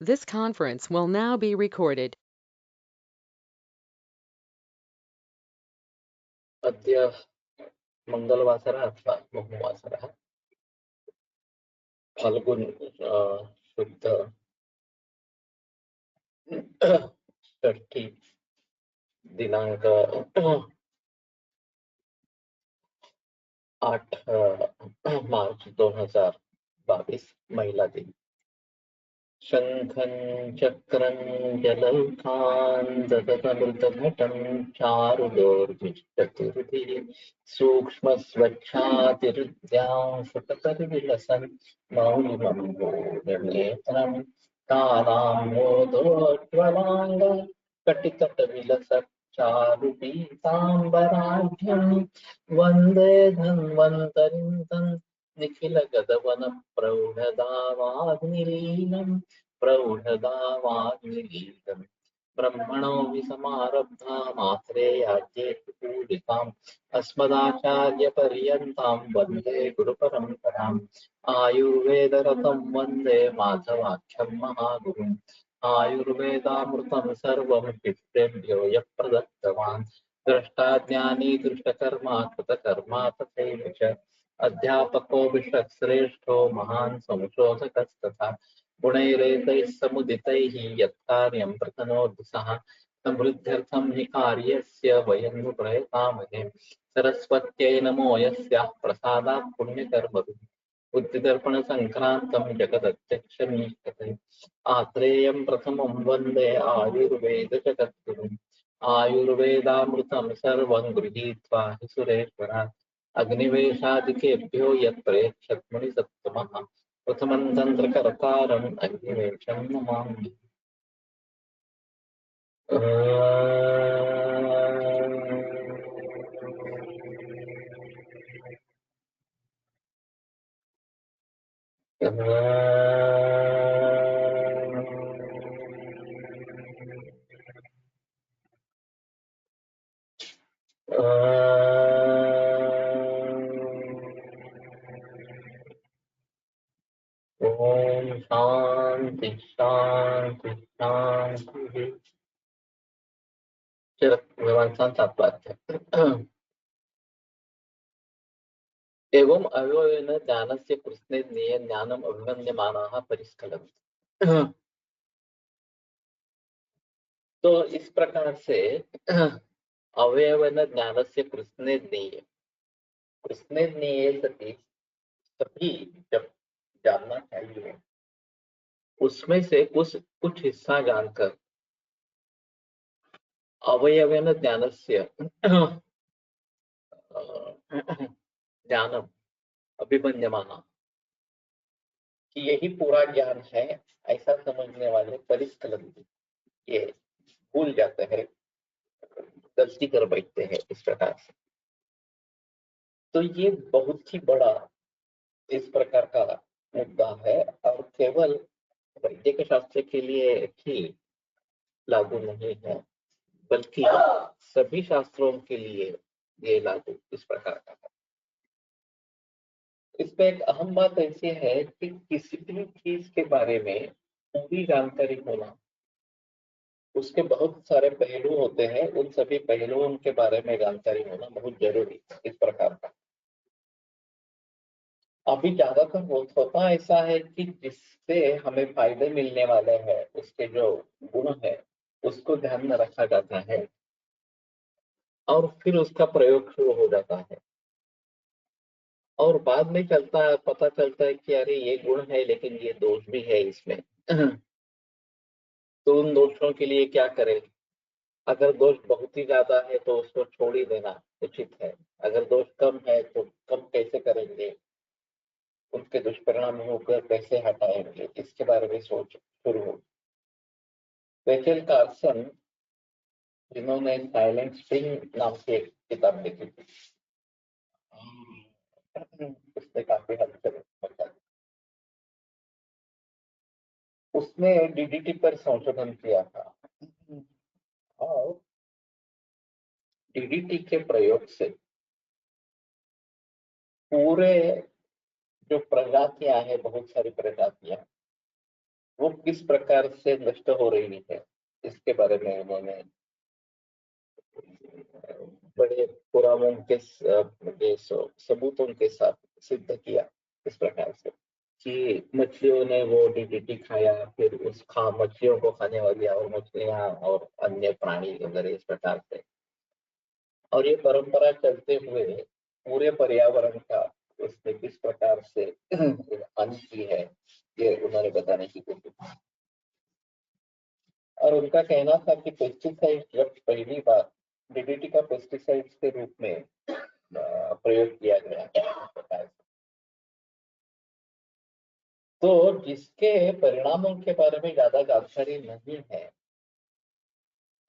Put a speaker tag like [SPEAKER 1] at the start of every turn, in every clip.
[SPEAKER 1] This conference will now be recorded.
[SPEAKER 2] अद्य मंगलवासरः अथवा बहुवासरः फाल्गुन शुद्ध षष्ठी दिनांक 8 मार्च 2022 महिला दिन। शंखं चक्रं जलौकान् ददतमृतघटं चारुदोर्भिश्चतुर्भिः सूक्ष्मस्वच्छातिहृद्यां फुटकरविलसन् मौलिमम्बोजनेत्रं कालाम्बोधोज्ज्वलाङ्ग कटितटविलसच्चारुपीताम्बराढ्यं वन्दे धन्वन्तरिं तं निखिलगदवनप्रौढदावाग्निलीनं प्रौढदावाग्निलीनं ब्रह्मणो विसमारब्धा मात्रेयाज्ये पूजिताम् अस्मदाचार्यपर्यन्तां वन्दे गुरुपरम्पराम् आयुर्वेदरतं वन्दे माधवाख्यं महागुरुम् आयुर्वेदामृतं सर्वं पितृभ्यो यः प्रदत्तवान् दृष्टाज्ञानी दृष्टकर्मा कृतकर्मा तथैव च अध्यापको विश्वश्रेष्ठो महान् संशोधकस्तथा गुणैरेतैः समुदितैः यत्कार्यं प्रतनोति सः समृद्ध्यर्थं हि कार्यस्य वयं नु प्रयतामहे सरस्वत्यै नमो यस्याः प्रसादात् पुण्यकर्मभिः बुद्धिदर्पणसङ्क्रान्तं जगदध्यक्षमीक्षते आत्रेयं प्रथमं वन्दे आयुर्वेदजगद्गुरुम् आयुर्वेदामृतं सर्वं गृहीत्वा हि सुरेश्वरात् अग्निवेशादिकेभ्यो यत्प्रेक्षत्मुनिसत्तमः प्रथमं तन्त्रकर्तारम् अग्निवेशं नमामि। ओम शांति शांति शांति। भगवान तात्पर्य एवं अवयवेन ज्ञानस्य कृष्णे ज्ञेय ज्ञानम अभिमन्यमानाः परिस्खलन्ति। तो इस प्रकार से अवयवेन ज्ञानस्य कृष्णे ज्ञेय सति सभी जब जानना चाहिए उसमें से कुछ हिस्सा जानकर अवयवेन ज्ञानस्य ज्ञानम अभिमन्यमाना कि यही पूरा ज्ञान है ऐसा समझने वाले परिस्खलन्ति ये भूल जाते हैं, गलती कर बैठते हैं इस प्रकार से। तो ये बहुत ही बड़ा इस प्रकार का मुद्दा है और केवल वैदिक शास्त्र के लिए ही लागू नहीं है बल्कि सभी शास्त्रों के लिए ये लागू इस प्रकार का है। इसमें एक अहम बात ऐसी है कि किसी भी चीज के बारे में पूरी जानकारी होना, उसके बहुत सारे पहलू होते हैं, उन सभी पहलुओं के बारे में जानकारी होना बहुत जरूरी है इस प्रकार का। अभी ज्यादातर होता ऐसा है कि जिससे हमें फायदे मिलने वाले हैं उसके जो गुण है उसको ध्यान में रखा जाता है और फिर उसका प्रयोग शुरू हो जाता है और बाद में पता चलता है कि अरे ये गुण है लेकिन ये दोष भी है इसमें। तो उन दोषों के लिए क्या करें? अगर दोष बहुत ही ज्यादा है तो उसको छोड़ ही देना उचित है। अगर दोष कम है तो कम कैसे करेंगे, उसके दुष्परिणाम होकर कैसे हटाएंगे, इसके बारे में सोच शुरू हो। रेचल कार्सन जिन्होंने साइलेंट स्प्रिंग नाम की एक किताब लिखी थी, उसने काफी हद तक बताया। उसने डीडीटी पर संशोधन किया था और डीडीटी के प्रयोग से पूरे जो प्रजातियां हैं, बहुत सारी प्रजातियां, वो किस प्रकार से नष्ट हो रही है, इसके बारे में उन्होंने बड़े पुरावों के सबूतों के साथ सिद्ध किया। इस प्रकार से कि मछलियों ने वो डीडीटी खाया, फिर उस मछलियों को खाने वाली और मछलियां और अन्य प्राणी वगैरह इस प्रकार से, और ये परंपरा चलते हुए पूरे पर्यावरण का उसने किस प्रकार से हानि की है, ये उन्होंने बताने की कोशिश की। और उनका कहना था कि पेस्टिसाइड जब पहली बार डीडीटी का पेस्टिसाइड के रूप में प्रयोग किया गया, तो जिसके परिणामों के बारे में ज्यादा जानकारी नहीं है,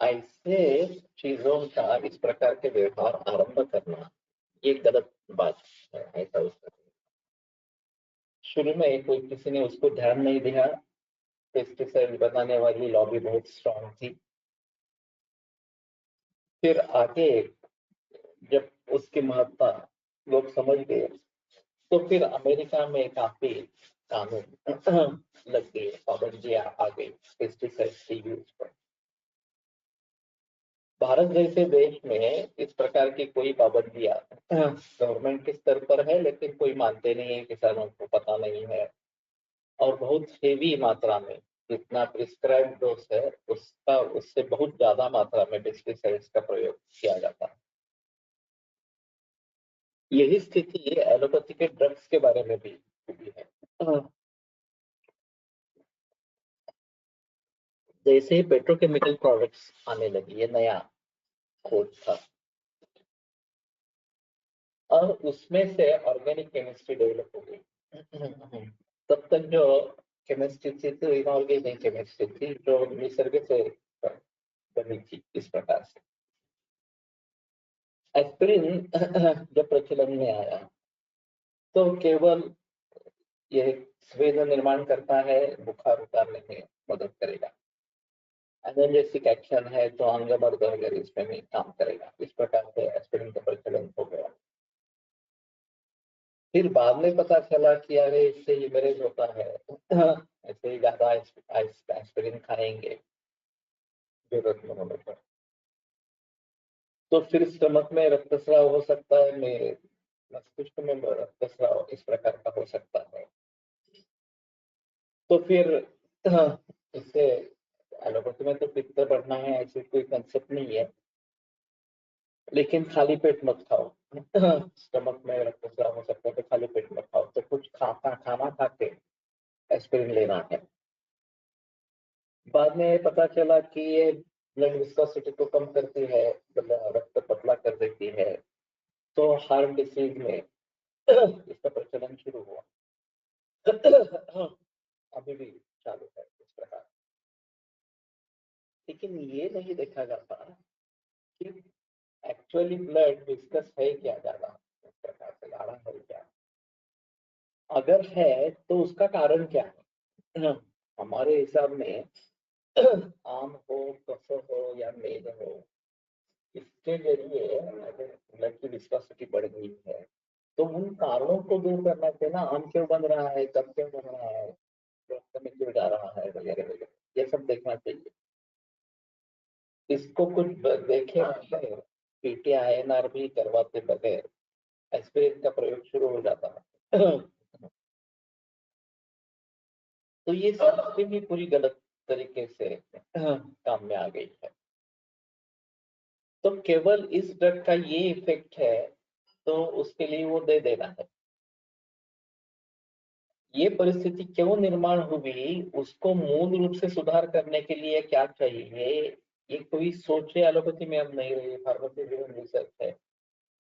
[SPEAKER 2] ऐसे चीजों का इस प्रकार के व्यवहार आरंभ करना ये गलत बात है। ऐसा उसका शुरू में कोई किसी ने उसको ध्यान नहीं दिया। पेस्टिसाइड बनाने वाली लॉबी बहुत स्ट्रांग थी। फिर आगे जब उसकी महत्ता लोग समझ गए, तो फिर अमेरिका में काफी कानून लग गए, पाबंदियां आ गई पेस्टिसाइड के यूज पर। भारत जैसे देश में इस प्रकार की कोई पाबंदियां गवर्नमेंट के स्तर पर है, लेकिन कोई मानते नहीं है, किसानों को पता नहीं है, और बहुत हेवी मात्रा में जितना प्रिस्क्राइब डोज है उसका उससे बहुत ज्यादा मात्रा में पेस्टिसाइड्स का प्रयोग किया जाता है। यही स्थिति एलोपैथी के ड्रग्स के बारे में भी हुई है। जैसे ही पेट्रोकेमिकल प्रोडक्ट्स आने लगी, ये नया खोज था, और उसमें से ऑर्गेनिक केमिस्ट्री डेवलप हो गई। तब तक जो केमिस्ट्री थी तो इनऑर्गेनिक केमिस्ट्री थी, जो निसर्ग से बनी थी। इस प्रकार से एस्पिरिन जब प्रचलन में आया, तो केवल ये स्वेद निर्माण करता है, बुखार उतारने में मदद करेगा, एनाल्जेसिक एक्शन है तो अंग दर्द वगैरह इसमें भी काम करेगा। इस प्रकार से एस्पिरिन का प्रचलन हो गया। फिर बाद में पता चला कि अरे इससे लीवरेज होता है, ऐसे ही ज्यादा एस्पिरिन खाएंगे जरूरत में होने पर, तो फिर स्टमक में रक्तस्राव हो सकता है, मेरे मस्तिष्क में रक्तस्राव इस प्रकार का हो सकता है। तो फिर इससे एलोपैथी में तो पित्त बढ़ना है ऐसे कोई कंसेप्ट नहीं है, लेकिन खाली पेट मत खाओ। स्टमक में रक्तस्राव हो सकता है तो खाली पेट मत खाओ, तो कुछ खाना खा के एस्पिरिन लेना है। बाद में पता चला कि ये ब्लड विस्कोसिटी को कम करती है, रक्त पतला कर देती है, तो हार्ट डिसीज में इसका प्रचलन शुरू हुआ। अभी भी चालू है इस प्रकार। लेकिन ये नहीं देखा जाता कि एक्चुअली ब्लड विस्कस है क्या ज्यादा, इस प्रकार से गाढ़ा है क्या, अगर है तो उसका कारण क्या है। हमारे हिसाब में आम हो, कफ हो या मेद हो, इसके जरिए अगर ब्लड की विस्कोसिटी बढ़ गई है, तो उन कारणों को दूर करना चाहिए ना। आम क्यों बन रहा है, कब क्यों बन रहा है, रक्त में क्यों जा रहा है वगैरह वगैरह, ये सब देखना चाहिए। इसको कुछ देखे बगैर, पीटीआईएनआर भी करवाते बगैर एस्पिरिन का प्रयोग शुरू हो जाता है। तो ये सिस्टम भी पूरी गलत तरीके से काम में आ गई है। तो केवल इस ड्रग का ये इफेक्ट है तो उसके लिए वो दे देना है। ये परिस्थिति क्यों निर्माण हुई, उसको मूल रूप से सुधार करने के लिए क्या चाहिए, ये कोई सोचे एलोपैथी में अब नहीं रही, फार्मेसी ड्रिवन रिसर्च है।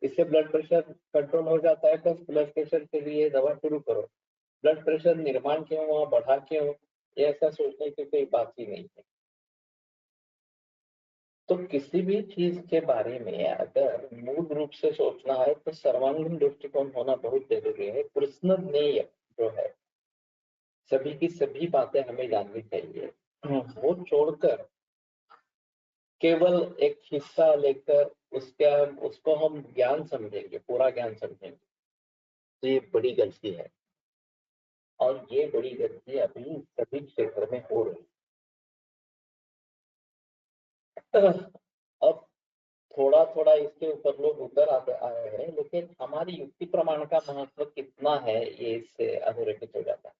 [SPEAKER 2] इससे ब्लड प्रेशर कंट्रोल हो जाता है, तो ब्लड प्रेशर के लिए दवा शुरू करो। ब्लड प्रेशर निर्माण क्यों हुआ, बढ़ा क्यों, ये ऐसा सोचने की कोई बात ही नहीं है। तो किसी भी चीज के बारे में अगर मूल रूप से सोचना है तो सर्वांगीण दृष्टिकोण होना बहुत जरूरी है। कृष्ण ज्ञेय जो है, सभी की सभी बातें हमें जाननी चाहिए। वो छोड़कर केवल एक हिस्सा लेकर उसको हम ज्ञान समझेंगे, पूरा ज्ञान समझेंगे, तो ये बड़ी गलती है। और ये बड़ी गलती अभी सभी क्षेत्र में हो रही है। अब थोड़ा थोड़ा इसके ऊपर लोग उतर आते आए हैं, लेकिन हमारी युक्ति प्रमाण का महत्व कितना है ये इससे अधोरेखित हो जाता है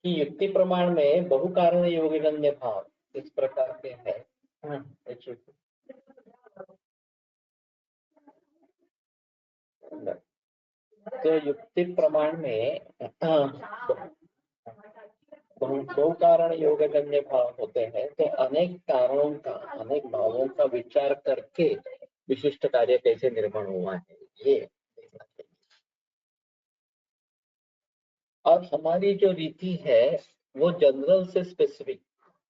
[SPEAKER 2] कि युक्ति प्रमाण में बहुकारण योगजन्य भाव इस प्रकार के हैं। तो युक्ति प्रमाण में बहु कारण योगजन्य भाव होते हैं, तो अनेक कारणों का, अनेक भावों का विचार करके विशिष्ट कार्य कैसे निर्माण हुआ है ये देखना चाहिए। और हमारी जो रीति है वो जनरल से स्पेसिफिक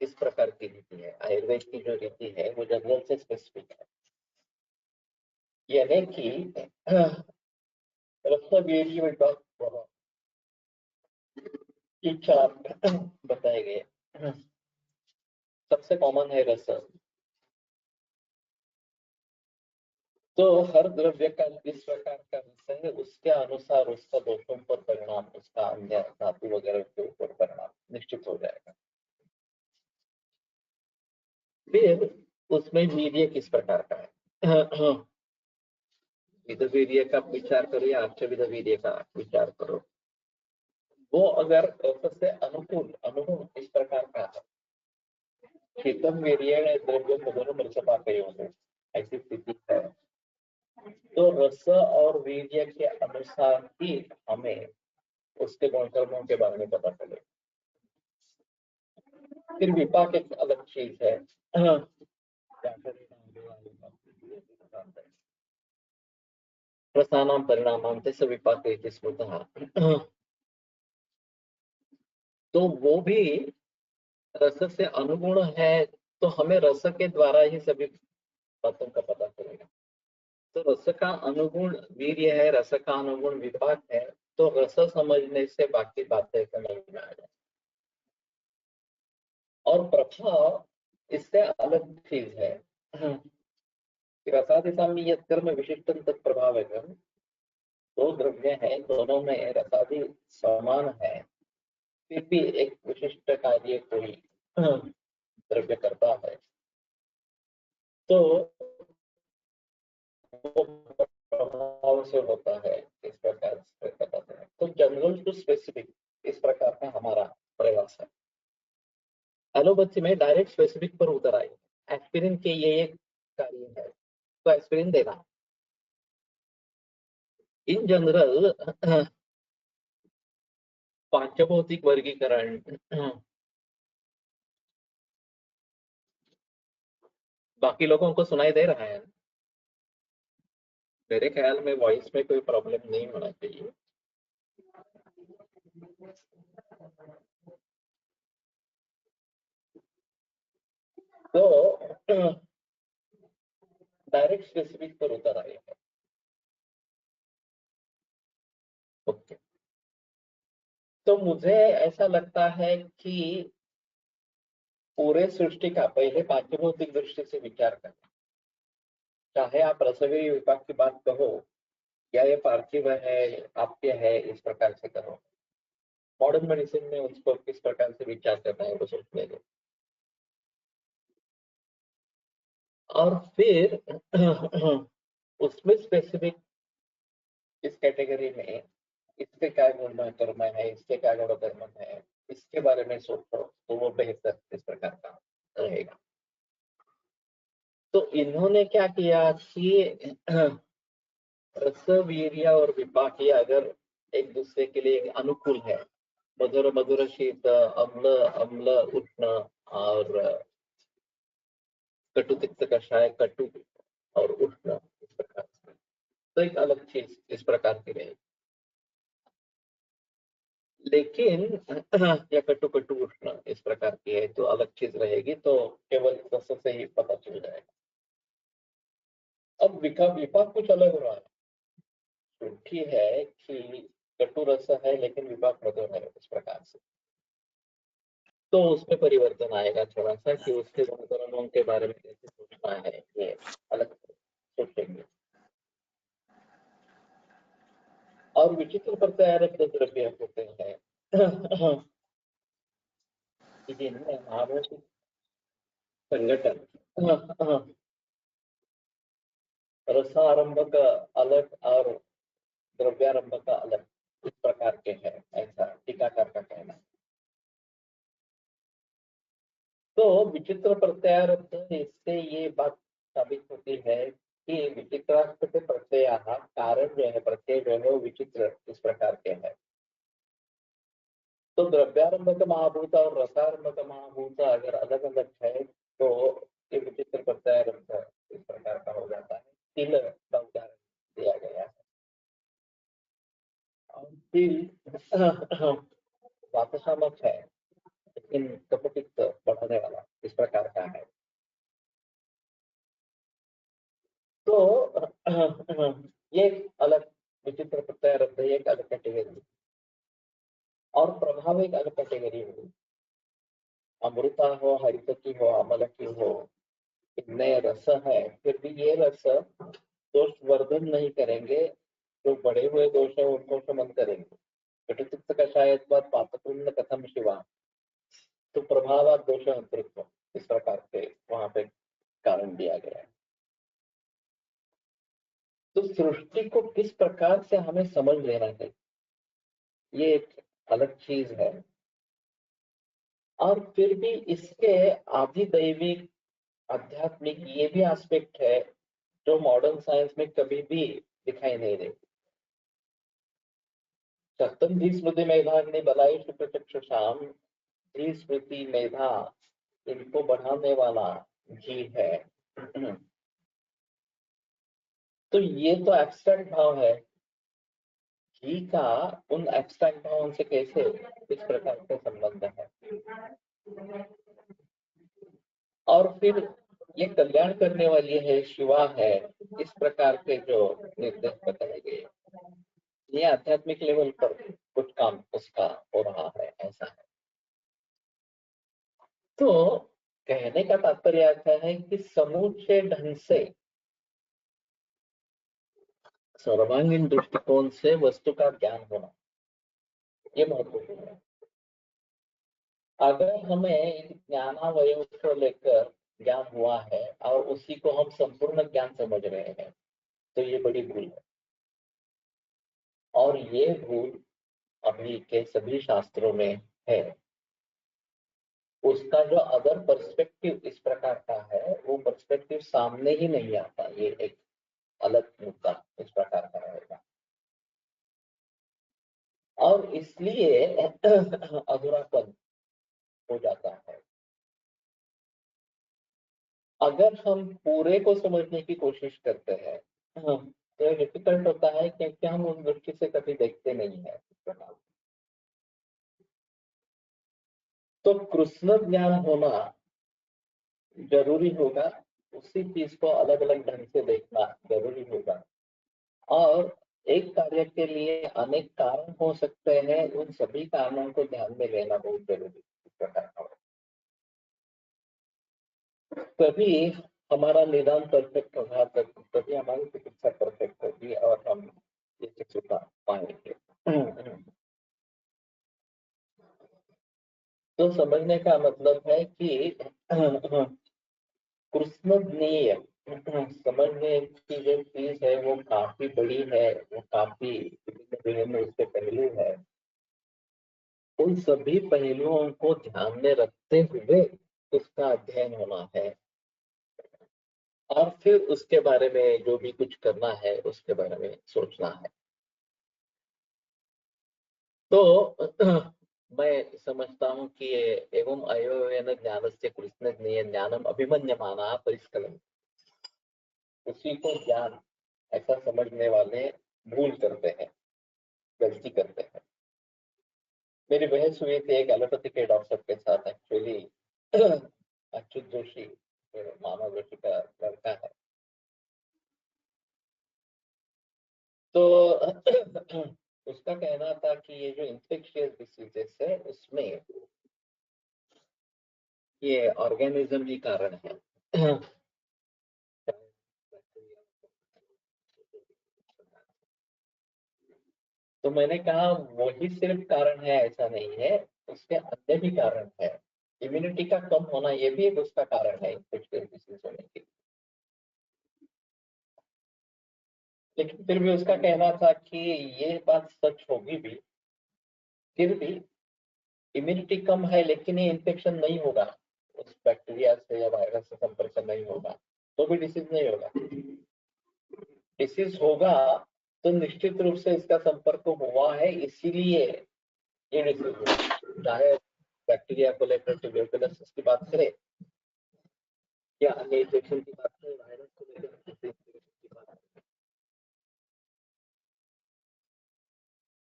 [SPEAKER 2] इस प्रकार की रीति है। आयुर्वेद की जो रीति है वो जनरल से स्पेसिफिक है, यानी कि चार बताए गए। सबसे कॉमन है रस। तो हर द्रव्य का जिस प्रकार का रस है उसके अनुसार उसका दोषों पर परिणाम, उसका अन्य धातु वगैरह के ऊपर परिणाम निश्चित हो जाएगा। फिर उसमें वीर्य किस प्रकार का है, विध वीर्य का विचार करो या अर्चविध वीर्य का विचार करो, वो अगर सबसे अनुकूल अनुगुण इस प्रकार का है, शीतम वीर्य द्रव्य ऐसी स्थिति है, तो रस और वीर्य के अनुसार ही हमें उसके गुणधर्मों के बारे में पता चलेगा। फिर विपाक एक अलग चीज है। रसानां परिणामांते स विपाक इति स्मृतः। तो वो भी रस से अनुगुण है, तो हमें रस के द्वारा ही सभी बातों का पता चलेगा। तो रस का अनुगुण वीर्य है, रस का अनुगुण विपाक है, तो रस समझने से बाकी बातें समझ में आ जाए। और प्रभाव इससे अलग चीज है। रसादि साम्य कर्म विशिष्ट प्रभाव है। दो द्रव्य है, दोनों में रसादि समान है, फिर भी एक विशिष्ट कार्य कोई द्रव्य करता है, तो वो प्रभाव से होता है। इस प्रकार से पता है। तो जनरल टू स्पेसिफिक इस प्रकार का हमारा प्रयास है। एलोपैथी में डायरेक्ट स्पेसिफिक पर उतर आए। एस्पिरिन के ये कार्य है, तो एस्पिरिन देना। इन जनरल पांचभौतिक वर्गीकरण बाकी लोगों को सुनाई दे रहा है? मेरे ख्याल में वॉइस में कोई प्रॉब्लम नहीं होना चाहिए। तो डायरेक्ट स्पेसिफिक पर उतर आए हैं। ओके, तो मुझे ऐसा लगता है कि पूरे सृष्टि का पहले पांचभौतिक दृष्टि से विचार करना, चाहे आप रसवी विपाक की बात कहो या ये पार्थिव है, आपके है, इस प्रकार से करो। मॉडर्न मेडिसिन में उसको किस प्रकार से विचार करना है वो सोचने दो। और फिर उसमें स्पेसिफिक इस कैटेगरी में इसके क्या गुणधर्म है, इसके क्या गुणधर्म है, इसके बारे में सोचो तो वो बेहतर इस प्रकार का रहेगा। तो इन्होंने क्या किया कि रस वीर्य और विपाक ये अगर एक दूसरे के लिए अनुकूल है, मधुर मधुर शीत, अम्ल अम्ल उष्ण और कटु तिक्त कषाय, कटु और उष्ण इस प्रकार से, तो एक अलग चीज इस प्रकार की रहेगी। लेकिन या कटु कटु उष्ण इस प्रकार की है तो अलग चीज रहेगी, तो केवल रस से ही पता चल जाएगा। अब विपाक कुछ अलग हो रहा है। ठीक है कि कटु रस है लेकिन विपाक मधुर है, इस प्रकार से, तो उसमें परिवर्तन आएगा थोड़ा सा कि उसके गुणधर्मों के बारे में कैसे सोचना है, ये अलग सोचेंगे। और विचित्र प्रत्यारब्ध द्रव्य होते हैं जिनमें महाभौतिक संगठन रसारंभ का अलग और द्रव्यारंभ का अलग इस प्रकार के हैं, ऐसा टीकाकार का कहना है। तो विचित्र प्रत्यारब्ध इससे ये बात साबित होती है कि विचित्र प्रत्यय कारण जो है प्रत्यय जो है वो विचित्र इस प्रकार के है। तो द्रव्यारंभ का महाभूत और रसारंभ का महाभूत अगर अलग अलग है तो ये विचित्र प्रत्यारब्ध इस प्रकार का हो जाता है। तिल का उदाहरण दिया गया है। और तिल वातशामक है लेकिन कपपित्त बढ़ाने वाला इस प्रकार का है। तो ये अलग विचित्र प्रत्यारब्ध एक अलग कैटेगरी और प्रभाव एक अलग कैटेगरी होगी। अमृता हो, हरितकी हो, अमल की हो, इनमें रस है, फिर भी ये रस दोष वर्धन नहीं करेंगे। जो बड़े हुए दोष है उनको शमन करेंगे। घटचित्त का शायद बात पातपूर्ण कथम शिवा, तो प्रभाव दोष अंतरित्व इस प्रकार के वहां पे कारण दिया गया है। तो सृष्टि को किस प्रकार से हमें समझ लेना चाहिए, ये एक अलग चीज है। और फिर भी इसके आधिदैविक आध्यात्मिक ये भी एस्पेक्ट है जो मॉडर्न साइंस में कभी भी दिखाई नहीं देती। सप्तम धी स्मृति मेधाग्नि बलाई शुक्रचक्षुषाम, धी स्मृति मेधा इनको बढ़ाने वाला जी है। तो ये तो एब्स्ट्रैक्ट भाव है। घी का उन एब्स्ट्रैक्ट भावों से कैसे इस प्रकार का संबंध है। और फिर ये कल्याण करने वाली है, शिवा है, इस प्रकार के जो निर्देश बताए गए, ये आध्यात्मिक लेवल पर कुछ काम उसका हो रहा है, ऐसा है। तो कहने का तात्पर्य ऐसा है कि समूचे ढंग से सर्वांगीण दृष्टिकोण से वस्तु का ज्ञान होना ये महत्वपूर्ण है। अगर हमें ज्ञानावय को लेकर ज्ञान हुआ है और उसी को हम संपूर्ण ज्ञान समझ रहे हैं तो ये बड़ी भूल है। और ये भूल अभी के सभी शास्त्रों में है। उसका जो अदर पर्सपेक्टिव इस प्रकार का है वो पर्सपेक्टिव सामने ही नहीं आता। ये एक अलग मुद्दा इस प्रकार का रहेगा और इसलिए अधूरापन हो जाता है। अगर हम पूरे को समझने की कोशिश करते हैं तो डिफिकल्ट होता है क्योंकि हम उस दृष्टि से कभी देखते नहीं है। तो कृष्ण ज्ञान होना जरूरी होगा, उसी चीज को अलग अलग ढंग से देखना जरूरी होगा। और एक कार्य के लिए अनेक कारण हो सकते हैं, उन सभी कारणों को ध्यान में लेना बहुत जरूरी है। तभी हमारा निदान परफेक्ट होगा, तभी हमारी चिकित्सा परफेक्ट होगी और हम ये चिकित्सा पाएंगे। तो समझने का मतलब है कि कृष्ण ज्ञेय समझने की जो चीज है वो काफी बड़ी है, वो काफी विभिन्न उसके पहलू है। उन सभी पहलुओं को ध्यान में रखते हुए उसका अध्ययन होना है और फिर उसके बारे में जो भी कुछ करना है उसके बारे में सोचना है। तो मैं समझता हूँ कि एवं अयोयन ज्ञानस्य कृष्ण ज्ञेय ज्ञानम अभिमन्यमाना परिष्कलन, उसी को ज्ञान ऐसा समझने वाले भूल करते हैं, गलती करते हैं। मेरी बहस हुई थी एक एलोपैथी के डॉक्टर के साथ, एक्चुअली अच्युत जोशी मामा जोशी का लड़का है। तो उसका कहना था कि ये जो इंफेक्शियस डिसीजेस है उसमें ये ऑर्गेनिज्म ही कारण है। तो मैंने कहा वही सिर्फ कारण है ऐसा नहीं है, उसके अन्य भी कारण है। इम्यूनिटी का कम होना ये भी एक उसका कारण है इन्फेक्शियस डिसीज होने के। लेकिन फिर भी उसका कहना था कि ये बात सच होगी भी, फिर भी इम्यूनिटी कम है लेकिन ये इन्फेक्शन नहीं होगा, उस बैक्टीरिया से या वायरस से संपर्क नहीं होगा तो भी डिसीज नहीं होगा। डिसीज होगा तो निश्चित रूप से इसका संपर्क हुआ है, इसीलिए ये डिसीज हुआ। चाहे बैक्टीरिया को लेकर ट्यूबरकुलोसिस की बात करें या अन्य इन्फेक्शन की बात करें, वायरस को लेकर की बात करें,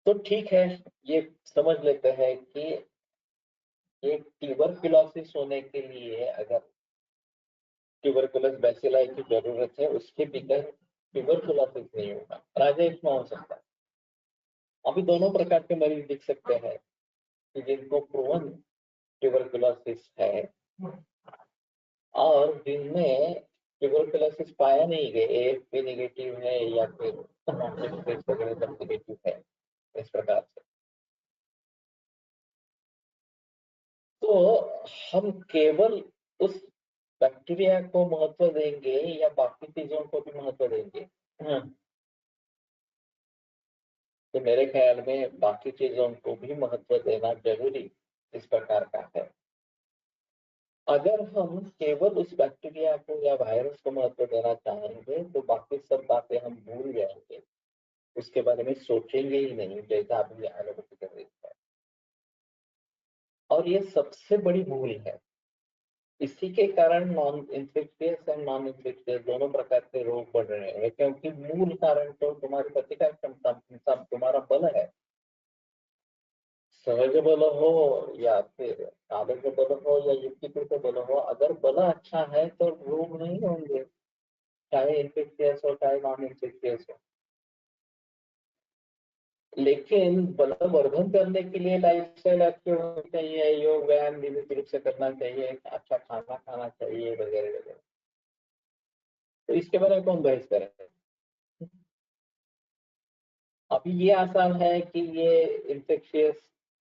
[SPEAKER 2] तो ठीक है, ये समझ लेते हैं कि ये ट्यूबरकुलोसिस होने के लिए अगर ट्यूबरकुलस बैसिलाई की जरूरत है, उसके बगैर ट्यूबरकुलोसिस नहीं होगा, राजेश में हो सकता है। अभी दोनों प्रकार के मरीज दिख सकते हैं कि जिनको प्रूवन ट्यूबरकुलोसिस है और जिनमें ट्यूबरकुलोसिस पाया नहीं गया, एएफपी नेगेटिव है या फिर नेगेटिव है, इस प्रकार से। तो हम केवल उस बैक्टीरिया को महत्व देंगे या बाकी चीजों को भी महत्व देंगे? तो मेरे ख्याल में बाकी चीजों को भी महत्व देना जरूरी इस प्रकार का है। अगर हम केवल उस बैक्टीरिया को या वायरस को महत्व देना चाहेंगे तो बाकी सब बातें हम भूल जाएंगे, उसके बारे में सोचेंगे ही नहीं, जैसा अभी एलोपैथी कर रही है। और ये सबसे बड़ी भूल है। इसी के कारण non infectious and non infectious दोनों प्रकार के रोग बढ़ रहे हैं, क्योंकि मूल कारण तो तुम्हारी प्रतिकार क्षमता, तुम्हारा बल है। सहज बल हो या फिर कागज बल हो या युक्तिकृत बल हो, अगर बल अच्छा है तो रोग नहीं होंगे, चाहे इन्फेक्शियस हो चाहे नॉन इन्फेक्शियस हो। लेकिन बलवर्धन करने के लिए लाइफस्टाइल अच्छी होनी चाहिए, योग व्यायाम नियमित रूप से करना चाहिए, अच्छा खाना खाना चाहिए वगैरह वगैरह। तो इसके बारे में कौन बहस करे? अभी ये आसान है कि ये इन्फेक्शियस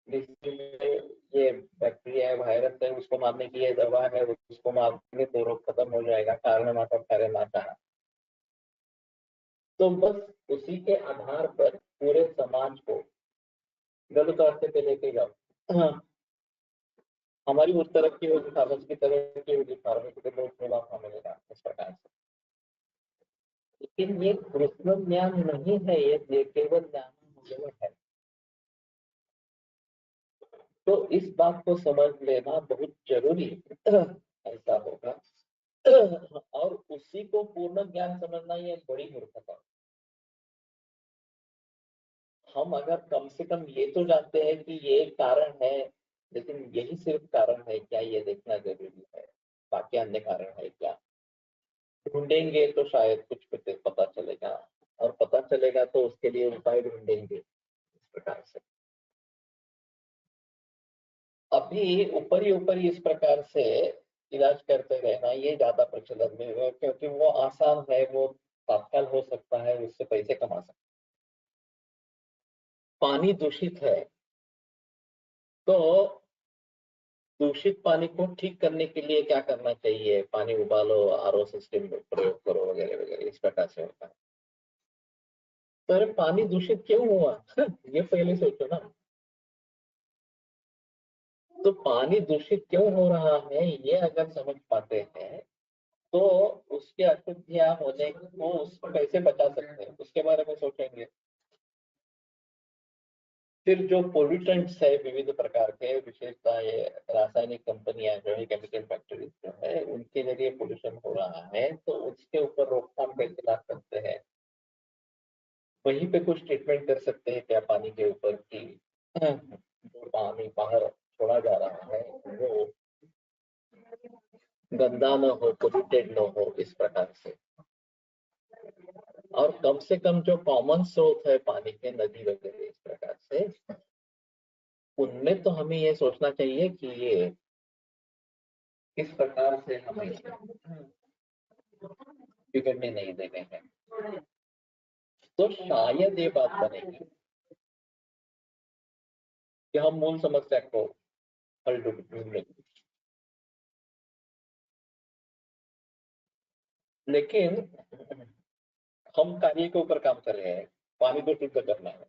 [SPEAKER 2] ये बैक्टीरिया है, वायरस है, उसको मारने की ये दवा है, उसको मारने तो रोग खत्म हो जाएगा, कारण माता कार्य नाता। तो बस उसी के आधार पर पूरे समाज को गलत रास्ते पे लेके जाओ। हाँ, हमारी उस तरफ की होगी, फार्मेसी की तरफ की होगी, फार्मेसी के बहुत मुनाफा मिलेगा इस प्रकार से। लेकिन ये कृष्ण ज्ञान नहीं है, ये केवल ज्ञान है। तो इस बात को समझ लेना बहुत जरूरी ऐसा होगा। और उसी को पूर्ण ज्ञान समझना ये बड़ी मूर्खता। हम अगर कम से कम ये तो जानते हैं कि ये कारण है, लेकिन यही सिर्फ कारण है क्या, ये देखना जरूरी है। बाकी अन्य कारण है क्या, ढूंढेंगे तो शायद कुछ पता चलेगा, और पता चलेगा तो उसके लिए उपाय ढूंढेंगे इस प्रकार से। अभी ऊपर ही इस प्रकार से इलाज करते रहना ये ज्यादा प्रचलन में है, क्योंकि वो आसान है, वो तात्काल हो सकता है, उससे पैसे कमा सकते। पानी दूषित है तो दूषित पानी को ठीक करने के लिए क्या करना चाहिए? पानी उबालो, आरओ सिस्टम प्रयोग करो वगैरह वगैरह, इस प्रकार से होता है। तो अरे पानी दूषित क्यों हुआ? ये पहले सोचो ना। तो पानी दूषित क्यों हो रहा है ये अगर समझ पाते हैं तो उसके अशुद्धियां होने को उसको कैसे बचा सकते हैं उसके बारे में सोचेंगे। फिर जो पोल्यूटेंट्स है विविध प्रकार के, विशेषतः ये रासायनिक कंपनियां जो है, केमिकल फैक्ट्रीज जो है, उनके जरिए पोल्यूशन हो रहा है, तो उसके ऊपर रोकथाम कैसे ला सकते हैं? वहीं पे कुछ ट्रीटमेंट कर सकते हैं क्या पानी के ऊपर की जो पानी बाहर छोड़ा जा रहा है वो गंदा न हो, पोल्यूटेड न हो, इस प्रकार से। और कम से कम जो कॉमन स्रोत है पानी के, नदी वगैरह इस प्रकार से, उनमें तो हमें ये सोचना चाहिए कि ये किस प्रकार से हमें बिगड़ने नहीं देने हैं। तो शायद ये बात बनेगी कि हम मूल समस्या को हल ढूंढेंगे। लेकिन हम कार्य के ऊपर काम कर रहे हैं, पानी को शुद्ध करना है,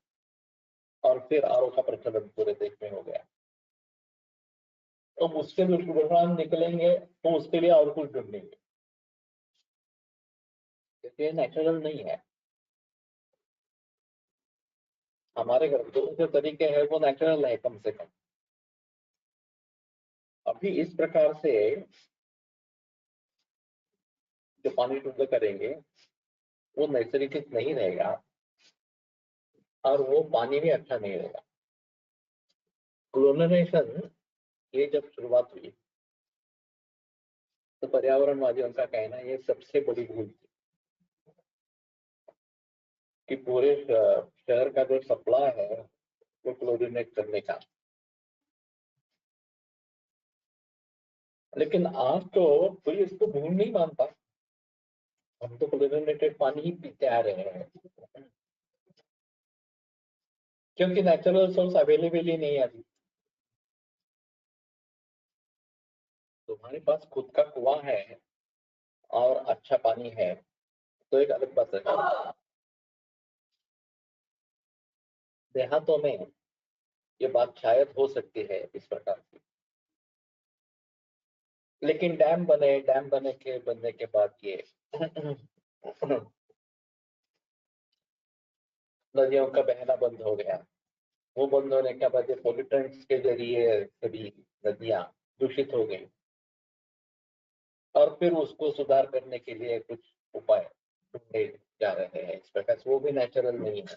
[SPEAKER 2] और फिर आरओ का प्रचलन पूरे देश में हो गया। तो उससे दुष्परिणाम निकलेंगे तो उसके लिए और कुछ ढूंढेंगे, क्योंकि नेचुरल नहीं है। हमारे घर जो तरीके हैं वो नेचुरल है कम से कम। अभी इस प्रकार से जो पानी शुद्ध करेंगे वो नैसर्गिक नहीं रहेगा, और वो पानी भी अच्छा नहीं रहेगा। क्लोरिनेशन ये जब शुरुआत हुई तो पर्यावरणवादियों का कहना है ये सबसे बड़ी भूल थी कि पूरे शहर का जो सप्लाई है वो क्लोरिनेट करने का। लेकिन आज तो कोई इसको भूल नहीं मानता। हम तो क्लोरिनेटेड पानी ही पीते आ रहे हैं, क्योंकि नेचुरल सोर्स अवेलेबल ही नहीं है अभी। तुम्हारे पास खुद का कुआं है और अच्छा पानी है तो एक अलग बात है। देहातों में ये बात शायद हो सकती है इस प्रकार की, लेकिन डैम बनने के बाद ये नदियों का बहना बंद हो गया। वो बंद होने के बाद ये पोल्यूटेंट्स के जरिए सभी नदियां दूषित हो गई, और फिर उसको सुधार करने के लिए कुछ उपाय ढूंढे जा रहे हैं इस प्रकार से, वो भी नेचुरल नहीं है।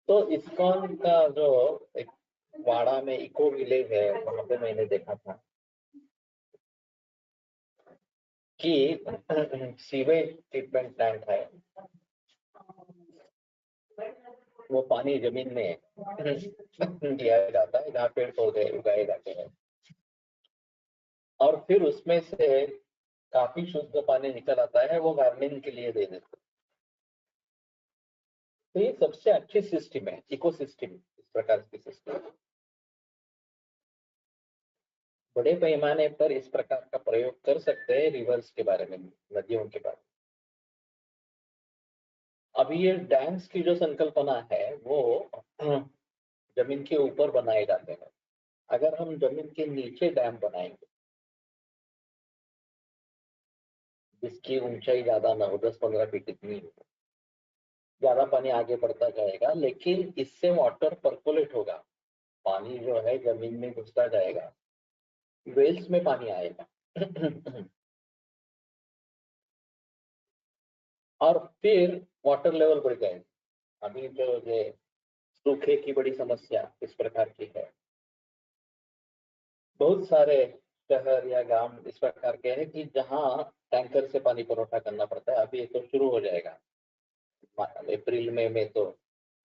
[SPEAKER 2] तो इस्कॉन का जो एक वाड़ा में इको विलेज है वहां पे मैंने देखा था कि सीवेज ट्रीटमेंट प्लांट है, वो पानी जमीन में दिया जाता है जहाँ पेड़ पौधे उगाए जाते हैं, और फिर उसमें से काफी शुद्ध पानी निकल आता है, वो गार्डनिंग के लिए दे देते हैं। तो ये सबसे अच्छी सिस्टम है, इकोसिस्टम इस प्रकार की सिस्टम। बड़े पैमाने पर इस प्रकार का प्रयोग कर सकते हैं रिवर्स के बारे में, नदियों के बारे में। अभी ये डैम्स की जो संकल्पना है वो जमीन के ऊपर बनाए जाते हैं। अगर हम जमीन के नीचे डैम बनाएंगे जिसकी ऊंचाई ज्यादा ना हो, 10-15 फीट इतनी हो, ज्यादा पानी आगे बढ़ता जाएगा, लेकिन इससे वाटर परकोलेट होगा, पानी जो है जमीन में घुसता जाएगा, वेल्स में पानी आएगा। और फिर वाटर लेवल बढ़ जाएगा। अभी जो ये सूखे की बड़ी समस्या इस प्रकार की है, बहुत सारे शहर या गांव इस प्रकार के हैं कि जहाँ टैंकर से पानी परोठा करना पड़ता है। अभी ये तो शुरू हो जाएगा अप्रैल में तो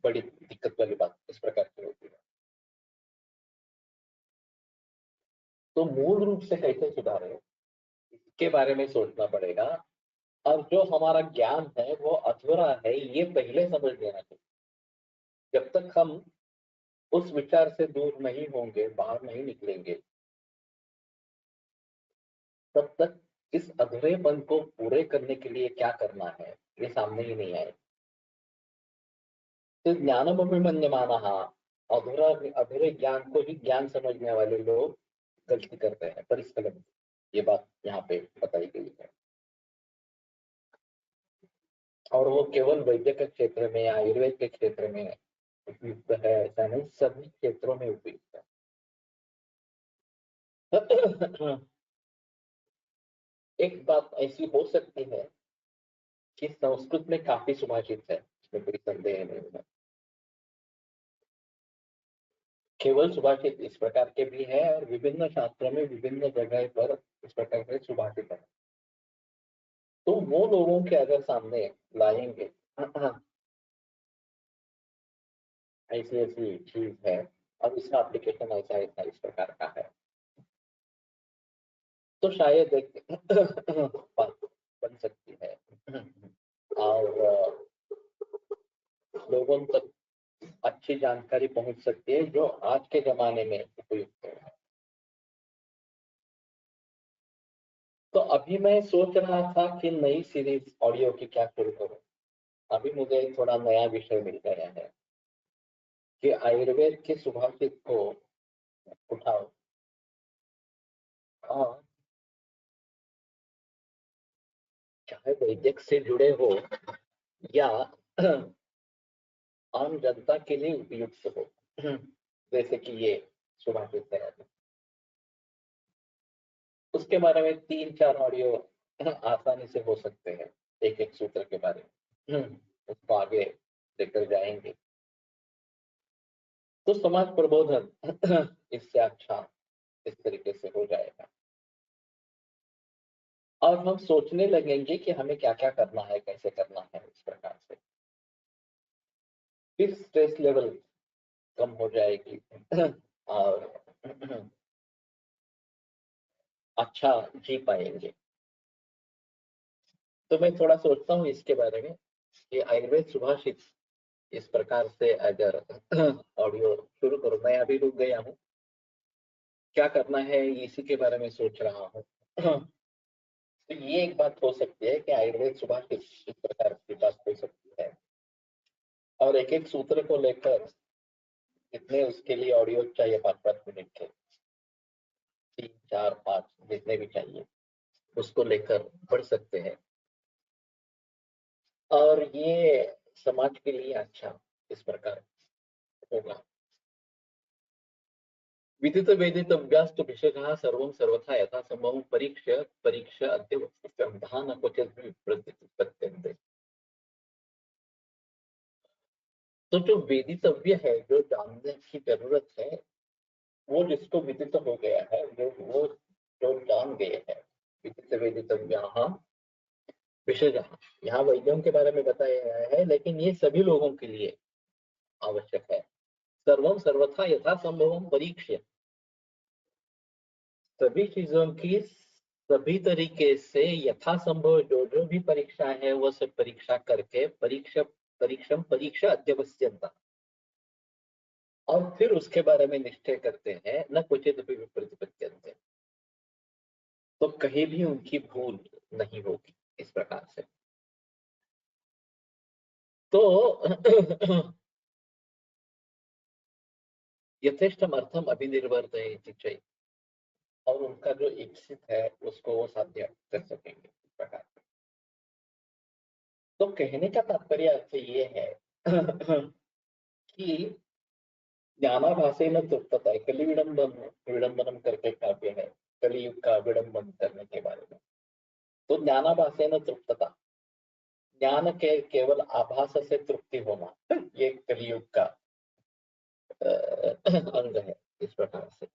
[SPEAKER 2] बड़ी दिक्कत वाली बात इस प्रकार की होती है। तो मूल रूप से कैसे सुधारे इसके बारे में सोचना पड़ेगा, और जो हमारा ज्ञान है वो अधूरा है, ये पहले समझ लेना चाहिए। जब तक हम उस विचार से दूर नहीं होंगे, बाहर नहीं निकलेंगे, तब तक इस अधूरेपन को पूरे करने के लिए क्या करना है ये सामने ही नहीं आए। तो ज्ञानमभिमन्यमानः, अधूरा अधूरे ज्ञान को ही ज्ञान समझने वाले लोग गलती करते हैं, परिस्खलन। ये बात यहाँ पे बताई गई है, और वो केवल वैद्य के क्षेत्र में या आयुर्वेद के क्षेत्र में उपयुक्त है ऐसा नहीं, सभी क्षेत्रों में उपयुक्त है। एक बात ऐसी हो सकती है कि संस्कृत में काफी सुभाषित है, इसमें कोई संदेह नहीं है। केवल सुभाषित इस प्रकार के भी है, और विभिन्न शास्त्रों में विभिन्न जगह पर इस प्रकार के सुभाषित है। तो वो लोगों के अगर सामने लाएंगे ऐसी ऐसी चीज है और इसका एप्लीकेशन ऐसा ऐसा इस प्रकार का है, तो शायद एक बात बन सकती है, और लोगों तक अच्छी जानकारी पहुंच सकती है जो आज के जमाने में उपयुक्त है। तो अभी मैं सोच रहा था कि नई सीरीज ऑडियो की क्या शुरू करूं। अभी मुझे थोड़ा नया विषय मिल गया है कि आयुर्वेद के सुभाषित को उठाओ और चाहे वैद्यक से जुड़े हो या आम जनता के लिए उपयुक्त हो, जैसे कि ये सुभाषित है, उसके बारे में 3-4 ऑडियो आसानी से हो सकते हैं। एक एक सूत्र के बारे में उसको आगे लेकर जाएंगे तो समाज प्रबोधन इससे अच्छा इस तरीके से हो जाएगा और हम सोचने लगेंगे कि हमें क्या क्या करना है, कैसे करना है। इस प्रकार से फिर स्ट्रेस लेवल कम हो जाएगी और अच्छा जी पाएंगे। तो मैं थोड़ा सोचता हूँ इसके बारे में कि आयुर्वेद सुभाषित इस प्रकार से अगर ऑडियो शुरू करूँ। मैं अभी रुक गया हूँ, क्या करना है इसी के बारे में सोच रहा हूँ। तो ये एक बात हो सकती है कि आयुर्वेद सुभाषित इस प्रकार की बात हो सकती है और एक एक सूत्र को लेकर जितने उसके लिए ऑडियो चाहिए 5-5 मिनट के, 3-4-5 जितने भी चाहिए उसको लेकर पढ़ सकते हैं और ये समाज के लिए अच्छा इस प्रकार होगा। विदित वेदित अभ्यास्तु विषयः सर्वं सर्वथा यथा संभवं परीक्ष्य अद्य वस्तुतः न क्वचित् विप्रतिपद्यन्ते। तो जो वेदितव्य है, जो जानने की जरूरत है, वो जिसको विदित हो गया है, वो जो जान गए हैं, विदित वेदितव्याः विषयः, यहाँ वैद्यों के बारे में बताया गया है लेकिन ये सभी लोगों के लिए आवश्यक है। सर्वं सर्वथा यथा संभवं परीक्ष्य, सभी चीजों की सभी तरीके से यथासंभव जो जो भी परीक्षा है वो सब परीक्षा करके परीक्षा अध्यवस्यन्ता, और फिर उसके बारे में निश्चय करते हैं न क्वचित् अपि विप्रतिपद्यन्ते, तो कहीं भी उनकी भूल नहीं होगी इस प्रकार से। तो यथेष्टम अर्थम अभिनिर्वर्तयति चैत्, और उनका जो इच्छित है उसको वो साध्य कर सकेंगे इस प्रकार से। तो कहने का तात्पर्य अर्थ ये है कि ज्ञानाभासेन तृप्तता है। कलि विडंबनम करके काव्य है, कलियुग का विडंबन करने के बारे में। तो ज्ञानाभासेन तृप्तता, ज्ञान के केवल आभास से तृप्ति होना, ये कलियुग का अंग है इस प्रकार से।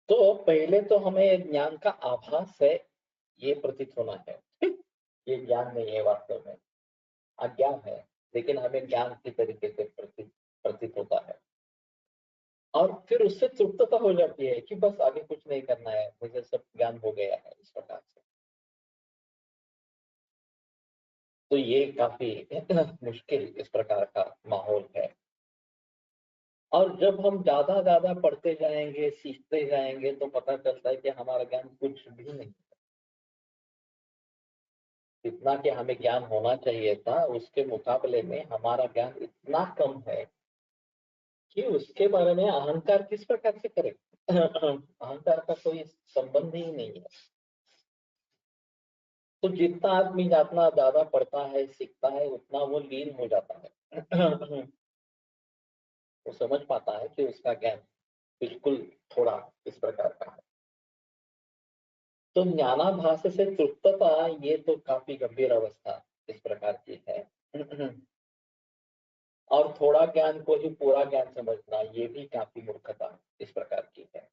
[SPEAKER 2] तो पहले तो हमें ज्ञान का आभास है ये प्रतीत होना है, ये ज्ञान नहीं है, वास्तव में अज्ञान है, लेकिन हमें ज्ञान की तरीके से प्रतीत होता है और फिर उससे तृप्तता हो जाती है कि बस आगे कुछ नहीं करना है, मुझे सब ज्ञान हो गया है इस प्रकार से। तो ये काफी मुश्किल इस प्रकार का माहौल है और जब हम ज्यादा ज्यादा पढ़ते जाएंगे, सीखते जाएंगे तो पता चलता है कि हमारा ज्ञान कुछ भी नहीं, इतना कि हमें ज्ञान होना चाहिए था उसके मुकाबले में हमारा ज्ञान इतना कम है कि उसके बारे में अहंकार किस प्रकार से करें। अहंकार का कोई संबंध ही नहीं है। तो जितना आदमी जितना ज्यादा पढ़ता है, सीखता है, उतना वो लीन हो जाता है। वो समझ पाता है कि उसका ज्ञान बिल्कुल थोड़ा इस प्रकार का है। तो ज्ञानाभास से तृप्तता ये तो काफी गंभीर अवस्था इस प्रकार की है। और थोड़ा ज्ञान को ही पूरा ज्ञान समझना ये भी काफी मूर्खता इस प्रकार की है।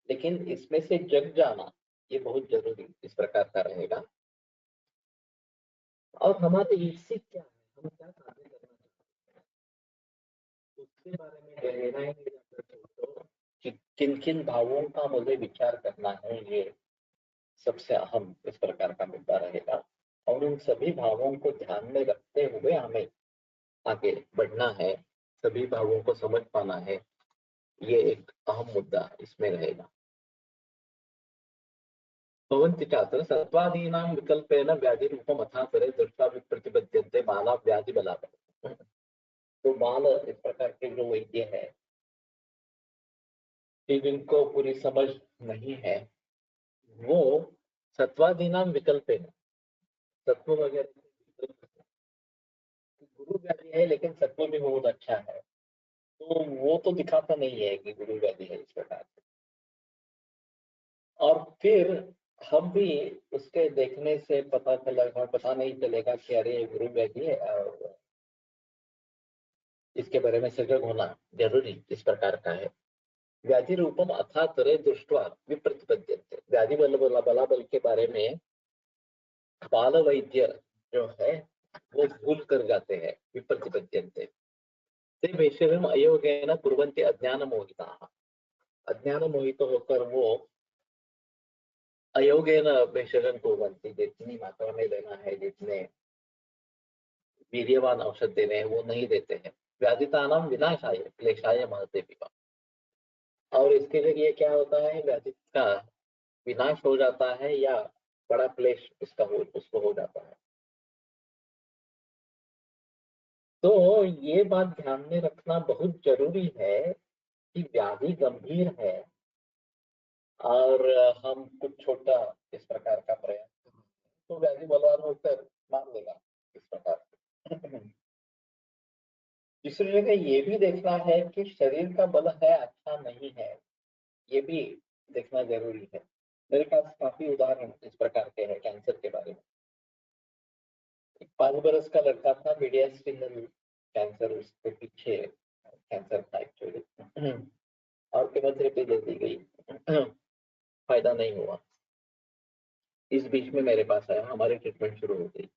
[SPEAKER 2] लेकिन इसमें से जग जाना ये बहुत जरूरी इस प्रकार का रहेगा। और हमारे इच्छित क्या है, हम क्या साधन करना चाहते हैं, उसके बारे में गहराई में जाकर सोचो कि किन किन भावों का मुझे विचार करना है, ये सबसे अहम इस प्रकार का मुद्दा रहेगा। और उन सभी भावों को ध्यान में रखते हुए हमें आगे बढ़ना है, सभी भावों को समझ पाना है। ये एक अहम मुद्दा इसमें रहेगा। भवन्ति चात्र सत्वादीनां विकल्पेन व्याधि रूपम अथापरे दृष्टा विप्रतिपद्यन्ते बाला व्याधि बलात्। तो बाल इस प्रकार के जो वैद्य है कि जिनको पूरी समझ नहीं है, वो सत्वादीनां विकल्पेन, सत्व वगैरह गुरु व्याधि है लेकिन सत्व भी बहुत अच्छा है, तो वो तो दिखाता नहीं है कि गुरु व्याधि है इस प्रकार से। और फिर हम भी उसके देखने से पता नहीं चलेगा कि अरे ये गुरु व्याधि है, और इसके बारे में सजग होना जरूरी इस प्रकार का है। व्याधि रूपम अथातरे दृष्टवा विप्रतिपद्यन्ते, व्याधि बलाबल के बारे में बाल वैद्य जो है वो भूल कर जाते हैं। विप्रतिपद्यन्ते ते वैश्यम अयोगेन कुर्वन्ति अज्ञान मोहिताः, अज्ञान मोहित होकर वो अयोगेन वैश्यम कुर्वन्ति, जितनी मात्रा में लेना है, जितने वीर्यवान औषध देने हैं वो नहीं देते हैं। व्याधितानाम विनाशाय क्लेशाय महते पिबा, और इसके लिए क्या होता है, व्याधि का विनाश हो जाता है या बड़ा क्लेश उसको हो जाता है। तो ये बात ध्यान में रखना बहुत जरूरी है कि व्याधि गंभीर है और हम कुछ छोटा इस प्रकार का प्रयास करें तो व्याधि बलवान होकर मार लेगा इस प्रकार से। दूसरी जगह ये भी देखना है कि शरीर का बल है अच्छा नहीं है, ये भी देखना जरूरी है। मेरे पास काफी उदाहरण इस प्रकार के हैं कैंसर के बारे में। एक 5 बरस का लड़का था, मीडियास्पिनल कैंसर, उसके पीछे कैंसर था एक्चुअली, और केमोथेरेपी दे दी गई, फायदा नहीं हुआ। इस बीच में मेरे पास आया, हमारी ट्रीटमेंट शुरू हो गई।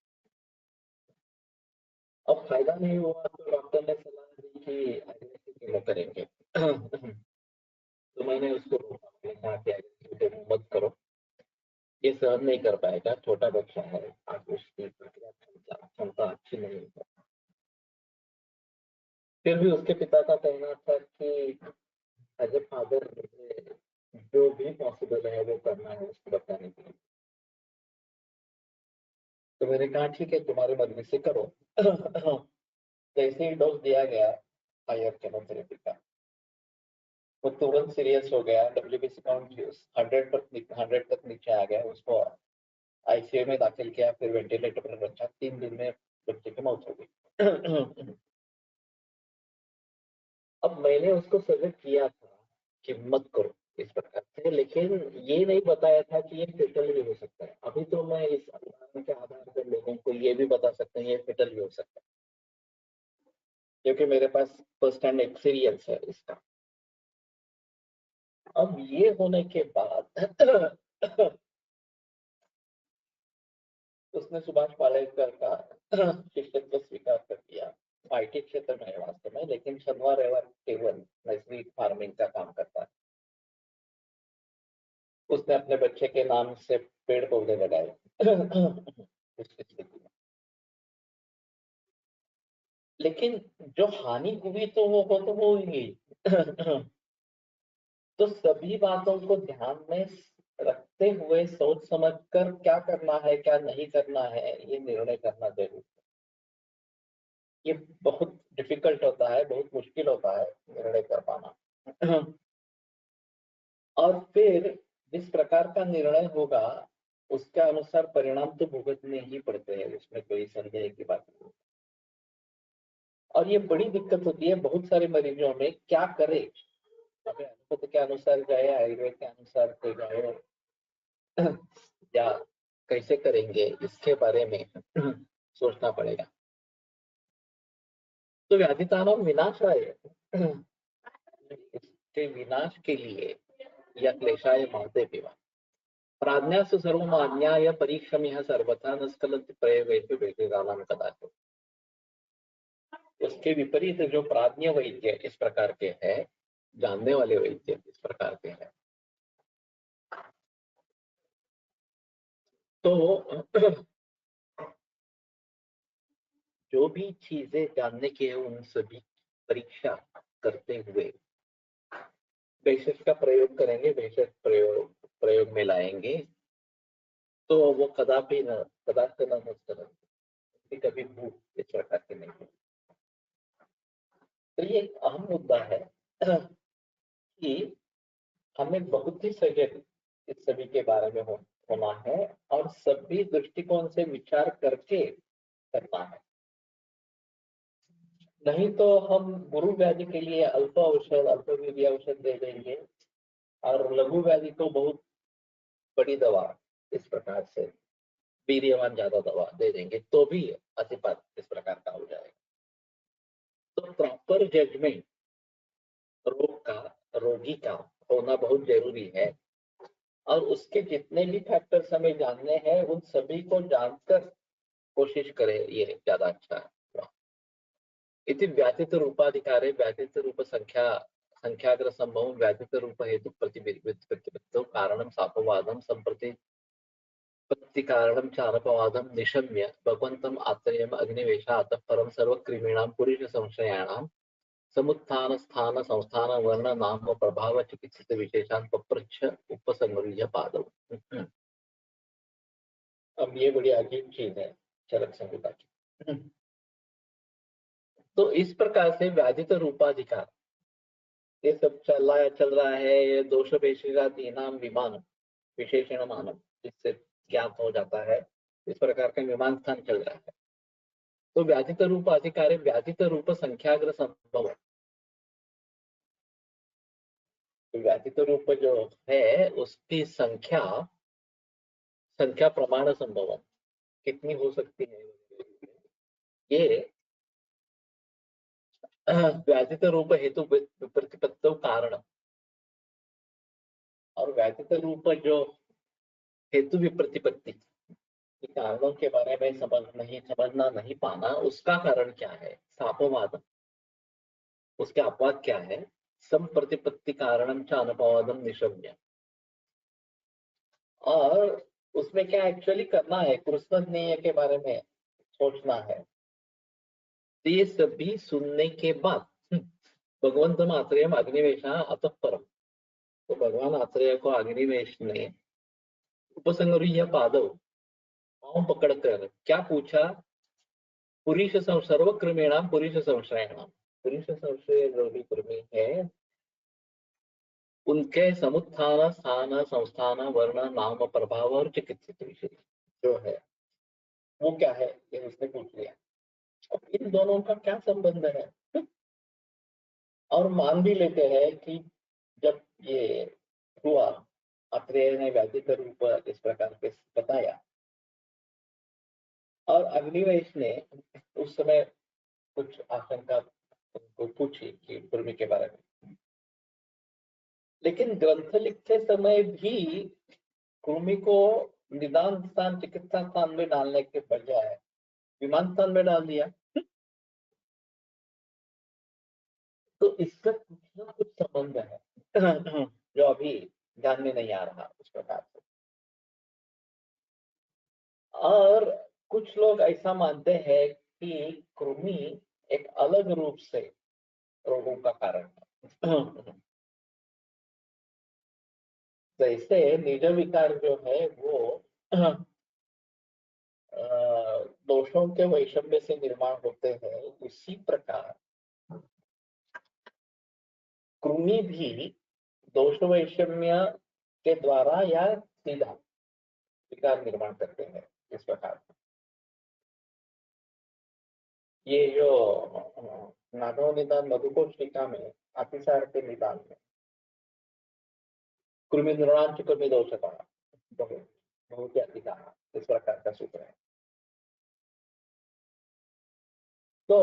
[SPEAKER 2] अब फायदा नहीं हुआ तो डॉक्टर ने सलाह दी कि आयुर्वेदिक कीमो करेंगे। तो मैंने उसको रोका, मैंने कहा कि आयुर्वेदिक कीमो मत करो, ये सहन नहीं कर पाएगा, छोटा बच्चा है, आज उसकी प्रक्रिया क्षमता अच्छी नहीं है। फिर भी उसके पिता का कहना था कि एज ए फादर मुझे जो भी पॉसिबल है वो करना है उसको बचाने के लिए। तो मैंने कहा ठीक है, तुम्हारे मर्जी से करो। जैसे ही डोज दिया गया हायर केमोथेरेपी का, वो तुरंत सीरियस हो गया, WBC काउंट 100 तक नीचे आ गया, उसको आईसीयू में दाखिल किया, फिर वेंटिलेटर पर रखा। 3 दिन में बच्चे की मौत हो गई। अब मैंने उसको सजेस्ट किया था कि मत करो इस प्रकार से, लेकिन ये नहीं बताया था कि ये फेटल भी हो सकता है। अभी तो मैं इस उदाहरण के आधार पर लोगों को ये भी बता सकता हूँ ये फेटल भी हो सकता है, क्योंकि मेरे पास फर्स्ट हैंड एक्सपीरियंस है इसका। अब ये होने के बाद उसने सुभाष पालेकर का शिष्यत्व स्वीकार कर दिया। IT क्षेत्र में है वास्तव में, लेकिन शनिवार रविवार केवल नर्सरी फार्मिंग का काम करता है। उसने अपने बच्चे के नाम से पेड़ पौधे लगाए। उस स्थिति में लेकिन जो हानि हुई तो वो तो होगी। तो सभी बातों को ध्यान में रखते हुए सोच समझ कर क्या करना है क्या नहीं करना है ये निर्णय करना जरूरी है। ये बहुत डिफिकल्ट होता है, बहुत मुश्किल होता है निर्णय कर पाना। और फिर जिस प्रकार का निर्णय होगा उसके अनुसार परिणाम तो भुगतने ही पड़ते हैं, उसमें कोई संदेह की बात नहीं। और ये बड़ी दिक्कत होती है बहुत सारे मरीजों में, क्या करे, हमें अनुपत के अनुसार जाए, आयुर्वेद के अनुसार कोई जाए, या कैसे करेंगे इसके बारे में सोचना पड़ेगा। तो व्याधितानाम विनाशाय, इसके विनाश के लिए या क्लेशाय महते पिबा, प्राज्ञासु सर्वम आज्ञाय परीक्षम्यः सर्वथा न स्खलति प्रयोगेषु वेदिकानां कदाचित्। उसके विपरीत जो प्राज्ञ वैद्य इस प्रकार के हैं, जानने वाले वैद्य इस प्रकार के हैं, तो जो भी चीजें जानने की है उन सभी परीक्षा करते हुए बेशक का प्रयोग करेंगे, बेशक प्रयोग में लाएंगे, तो वो कदापि न कदापि न नष्ट कभी भूख इस प्रकार की नहीं है। तो ये एक अहम मुद्दा है कि हमें बहुत ही सजग इस सभी के बारे में होना है और सभी दृष्टिकोण से विचार करके करना है। नहीं तो हम गुरु व्याधि के लिए अल्प औषध, अल्पवीर्य औषध दे देंगे और लघु व्याधि को बहुत बड़ी दवा इस प्रकार से वीर्यवान ज्यादा दवा दे देंगे तो भी अतिपात इस प्रकार का हो जाएगा। तो प्रॉपर जजमेंट रोगी का होना बहुत जरूरी है और उसके जितने भी फैक्टर्स हमें जानने हैं उन सभी को जानकर कोशिश करें, ये ज्यादा अच्छा है। इति व्याधित रूपाधिकारे व्याधित रूप संख्याग्र संभव व्याधित रूप हेतु प्रतिबिंबित कारणम सापवादम संप्रति पत्ति कारणम चारपवादम निशम्य भगवंतम आत्रेयम अग्निवेशात परम सर्व क्रिमीणां पुरुष संशयाणां समुत्थान स्थान संस्थान वर्ण नाम प्रभाव चिकित्सित विशेषान पप्रच्छ उपसंगरीय पादव। अब ये बड़ी अजीब चीज है चरक संहिता की। तो इस प्रकार से व्याधित रूपाधिकार ये सब चल रहा है, ये दोष नाम विमान विशेषण मानव जिससे ज्ञात हो जाता है, इस प्रकार का विमान स्थान चल रहा है। तो व्याधित रूप अधिकार व्याधित रूप संख्याग्र संभव, तो व्याधित रूप जो है उसकी संख्या प्रमाण संभव कितनी हो सकती है, ये व्याधित रूप हेतु प्रतिपत्तो कारण और व्याधित रूप जो हेतु विप्रतिपत्ति कारणों के बारे में समझना नहीं पाना, उसका कारण क्या है, सापवाद, उसके अपवाद क्या है, सम प्रतिपत्ति कारणम च अनुपवादम निशम्य। और उसमें क्या एक्चुअली करना है, कृष्ण न्याय के बारे में सोचना है। तो ये सभी सुनने के बाद भगवंतम आत्रेयम अग्निवेशा अतः परम, तो भगवान आत्रेय को अग्निवेश ने उपसंगरीय पादव पांव पकड़कर क्या पूछा, पुरुष सर्वक्रमेणाम पुरुष संशयणाम, पुरुष संशय जो भी कृमि है उनके समुत्थान स्थान संस्थान वर्ण नाम प्रभाव और चिकित्सित विषय जो है वो क्या है, ये उसने पूछ लिया। अब इन दोनों का क्या संबंध है, और मान भी लेते हैं कि जब ये हुआ अत्रेय ने व्याधित रूप इस प्रकार के बताया और अग्निवेश ने उस समय कुछ आशंका उनको पूछी कि कृमि के बारे में, लेकिन ग्रंथ लिखते समय भी कृमि को निदान स्थान चिकित्सा स्थान में डालने के बजाय विमान स्थान में डाल दिया। तो इसका कुछ ना कुछ संबंध है जो अभी ध्यान में नहीं आ रहा उस प्रकार से। और कुछ लोग ऐसा मानते हैं कि कृमि एक अलग रूप से रोगों का कारण है। जैसे निज विकार जो है वो दोषों के वैषम्य से निर्माण होते हैं, उसी प्रकार कृमि भी दोष वैषम्य के द्वारा या सीधा विकार निर्माण करते हैं। इस प्रकार ये जो माधव निदान मधुकोश टीका में अतिसार के निदान में कृमि निर्णांच कृमि दोष का बहुत ही अधिकार इस प्रकार का सूत्र है। तो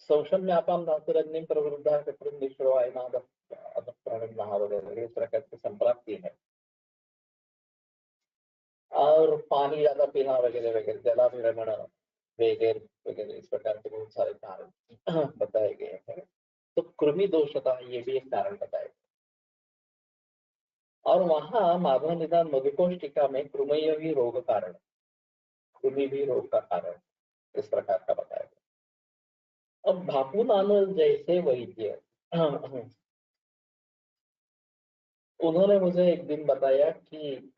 [SPEAKER 2] सौषम्यापाम धातुरग्निम प्रवृद्धा चक्रम निश्रो आयनाद अधप्राणिम वगैरह इस प्रकार की संप्राप्ति है, और पानी ज्यादा पीना वगैरह वगैरह, जलाभिरमण वगैरह वगैरह इस प्रकार के बहुत सारे कारण बताए गए हैं। तो कृमि दोषता ये भी एक कारण बताया गया। और वहां माधव निदान मधुकोश टीका में कृमय भी रोग कारण, कृमि भी रोग का कारण इस प्रकार का बताया गया। अब बापू नानक जैसे वैद्य उन्होंने मुझे एक दिन बताया कि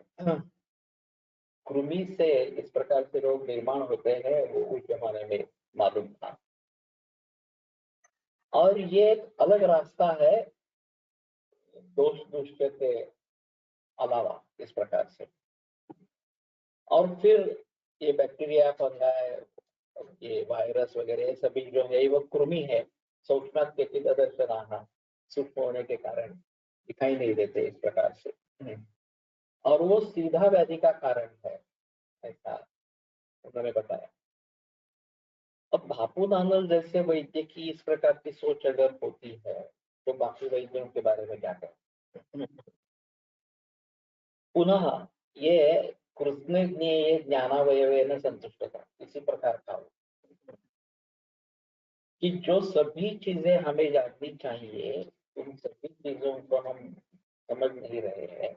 [SPEAKER 2] कृमि से इस प्रकार से रोग निर्माण होते हैं, वो उस जमाने में मालूम था। और ये एक अलग रास्ता है दोष दुष्ट के अलावा इस प्रकार से। और फिर ये बैक्टीरिया, फंगाई, ये वायरस वगैरह सभी जो है वो कृमि है, सूक्ष्म दर्शना, सूक्ष्म होने के कारण दिखाई नहीं देते इस प्रकार से। और वो सीधा व्याधि का कारण है, ऐसा उन्होंने बताया। अब बापू नानक जैसे वैद्य की इस प्रकार की सोच अगर होती है तो बाकी वैद्यों के बारे में क्या करें। पुनः ये कृष्ण ने ये ज्ञानावयवेन संतुष्ट था, इसी प्रकार का हो कि जो सभी चीजें हमें जाननी चाहिए उन सभी चीजों को हम समझ नहीं रहे हैं,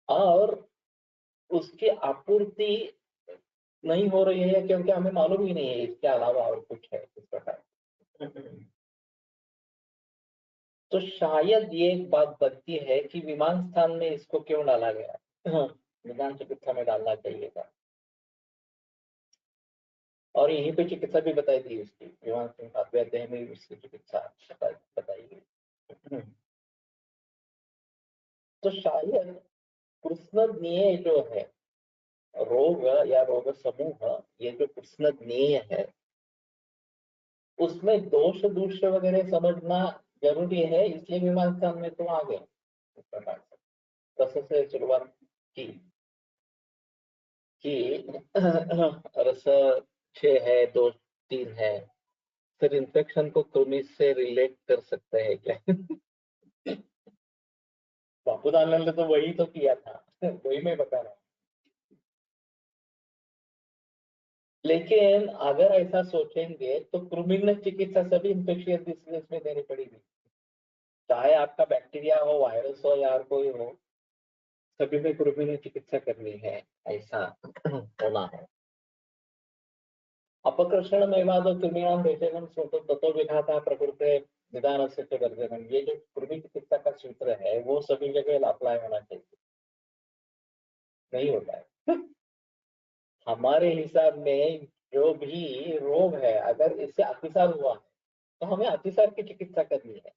[SPEAKER 2] और उसकी आपूर्ति नहीं हो रही है क्योंकि हमें मालूम ही नहीं है इसके अलावा और कुछ है इस प्रकार। तो शायद ये एक बात बनती है कि विमान स्थान में इसको क्यों डाला गया, निदान चिकित्सा में डालना चाहिए था। और यहीं पे चिकित्सा भी बताई दी उसकी, विमान स्थान 7वें अध्याय में उसकी चिकित्सा बताई गई। तो शायद कृष्णज्ञेय जो है रोग या रोग समूह, ये जो कृष्णज्ञेय है उसमें दोष दूष वगैरह समझना जरूरी है, इसलिए विमान स्थान में तो आ गए इस प्रकार से। रस से शुरुआत की कि रस 6 है, दोष 3 है, फिर इन्फेक्शन को कृमि से रिलेट कर सकते हैं क्या? बापू दानल ने तो वही तो किया था, वही मैं बता रहा हूँ। लेकिन अगर ऐसा सोचेंगे तो कृमि चिकित्सा सभी इंफेक्शियस डिसीजेस में देनी पड़ेगी, चाहे आपका बैक्टीरिया हो, वायरस हो या कोई हो, सभी में कृमि चिकित्सा करनी है, ऐसा होना है। अपकर्षण मेवादो कृमिणाम भेषजम स्रोतो ततो विघाता प्रकृते निदानस्य च वर्जनम, ये जो कृमि चिकित्सा का सूत्र है वो सभी जगह अप्लाई होना चाहिए, नहीं होता है। हमारे हिसाब में जो भी रोग है अगर इससे अतिसार हुआ है तो हमें अतिसार की चिकित्सा करनी है,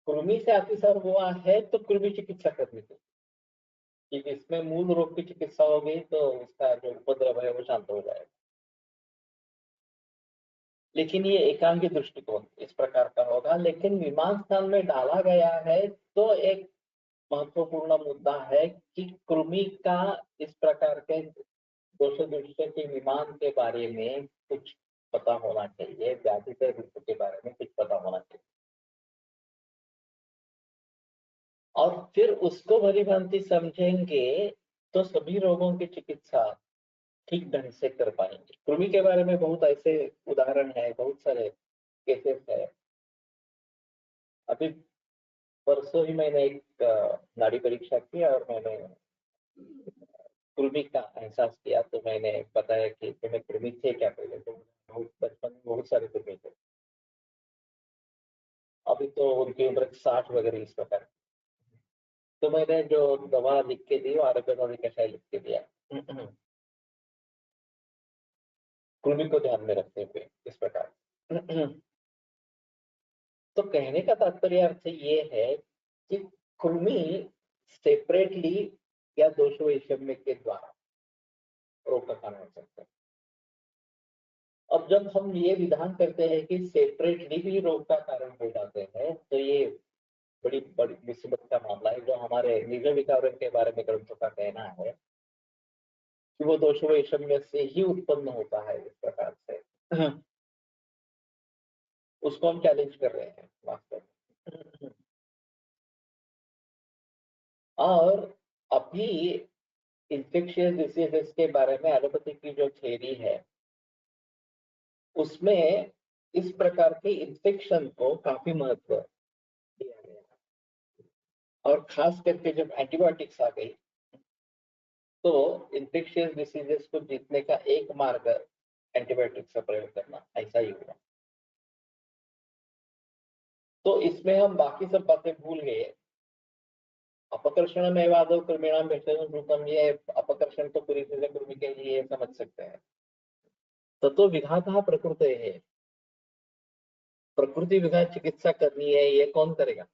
[SPEAKER 2] कृमि से अतिसार हुआ है तो कृमि चिकित्सा करनी चाहिए, कि इसमें मूल रोग की चिकित्सा हो गई तो उसका जो उपद्रव है वो शांत हो जाएगा। लेकिन ये एकांकी दृष्टिकोण इस प्रकार का होगा, लेकिन विमान स्थान में डाला गया है तो एक महत्वपूर्ण मुद्दा है कि कृमि का इस प्रकार के दोष दृश्य के विमान के बारे में कुछ पता होना चाहिए, व्याधि के रूप के बारे में कुछ पता होना चाहिए, और फिर उसको भली भांति समझेंगे तो सभी रोगों की चिकित्सा ठीक ढंग से कर पाएंगे। कृमि के बारे में बहुत ऐसे उदाहरण है, बहुत सारे केसेस है। अभी परसों ही मैंने एक नाड़ी परीक्षा की और मैंने कृमि का एहसास किया, तो मैंने बताया कि तुम्हें कृमि थे क्या पहले, तो बहुत बचपन में बहुत सारे कृमि थे, अभी तो उनकी उम्र 60 वगैरह इस प्रकार। तो मैंने जो दवा लिख के दी वो आरोग्य कषाय लिख के दिया, कृमि को ध्यान में रखते हुए इस प्रकार। तो कहने का तात्पर्य अर्थ ये है कि कृमि सेपरेटली या दोष वैषम्य के द्वारा रोग का कारण हो सकता है। अब जब हम ये विधान करते हैं कि सेपरेटली भी रोग का कारण हो जाते हैं तो ये बड़ी बड़ी मुसीबत का मामला है, जो हमारे निज विकार के बारे में ग्रंथों का कहना है कि वो दोष वैषम्य से ही उत्पन्न होता है इस प्रकार से। उसको हम चैलेंज कर रहे हैं वास्तव में। और अभी इंफेक्शियस डिसीजेस के बारे में एलोपैथी की जो थ्योरी है उसमें इस प्रकार के इंफेक्शन को काफी महत्व दिया गया है, और खास करके जब एंटीबायोटिक्स आ गई तो इंफेक्शियस डिसीजेस को जीतने का एक मार्ग एंटीबायोटिक्स का प्रयोग करना, ऐसा ही हुआ। तो इसमें हम बाकी सब बातें भूल गए। अपकर्षण में वादो क्रमेणाम भेषजम, ये अपकर्षण तो पूरी तरह कृमि के लिए समझ सकते हैं। ततो विधाता प्रकृति है, प्रकृति विधा चिकित्सा करनी है, ये कौन करेगा?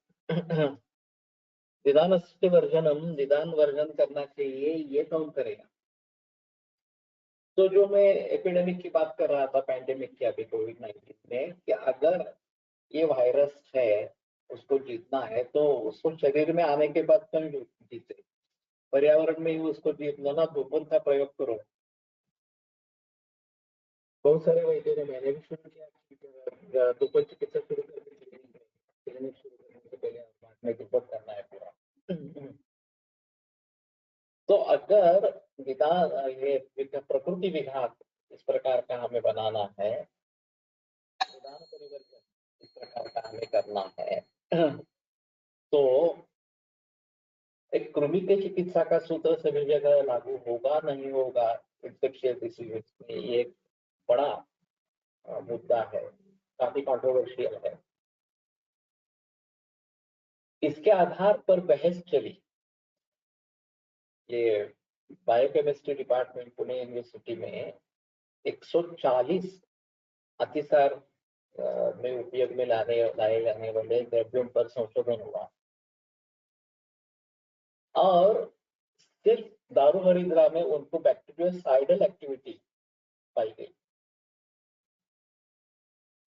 [SPEAKER 2] निदान वर्जनम, निदान वर्जन करना चाहिए, ये कौन करेगा? तो जो मैं एपिडेमिक की बात कर रहा था, पैंडेमिक की, अभी कोविड-19 में, कि अगर ये वायरस है, उसको जीतना है तो उसको शरीर में आने के बाद क्यों जीते? पर्यावरण में ही उसको जीतना ना, धूपन का प्रयोग करो। बहुत सारे वैद्यों ने, मैंने भी शुरू किया, धूपन चिकित्सा शुरू करनी चाहिए, क्लिनिक शुरू करने से पहले बाद में धूपन करना है पूरा। तो अगर विधान, ये प्रकृति विघात इस प्रकार का हमें बनाना है, विधान परिवर्तन इस प्रकार का हमें करना है, तो एक कृमि के चिकित्सा का सूत्र सभी जगह लागू होगा नहीं होगा, इन्फेक्शियस डिसीज में ये एक बड़ा मुद्दा है, काफी कंट्रोवर्शियल है। इसके आधार पर बहस चली। ये बायोकेमिस्ट्री डिपार्टमेंट पुणे यूनिवर्सिटी में 140 अतिसार में उपयोग में लाए जाने वाले द्रव्यों पर संशोधन हुआ, और सिर्फ दारू हरिद्रा में उनको बैक्टीरियोसाइडल एक्टिविटी पाई गई।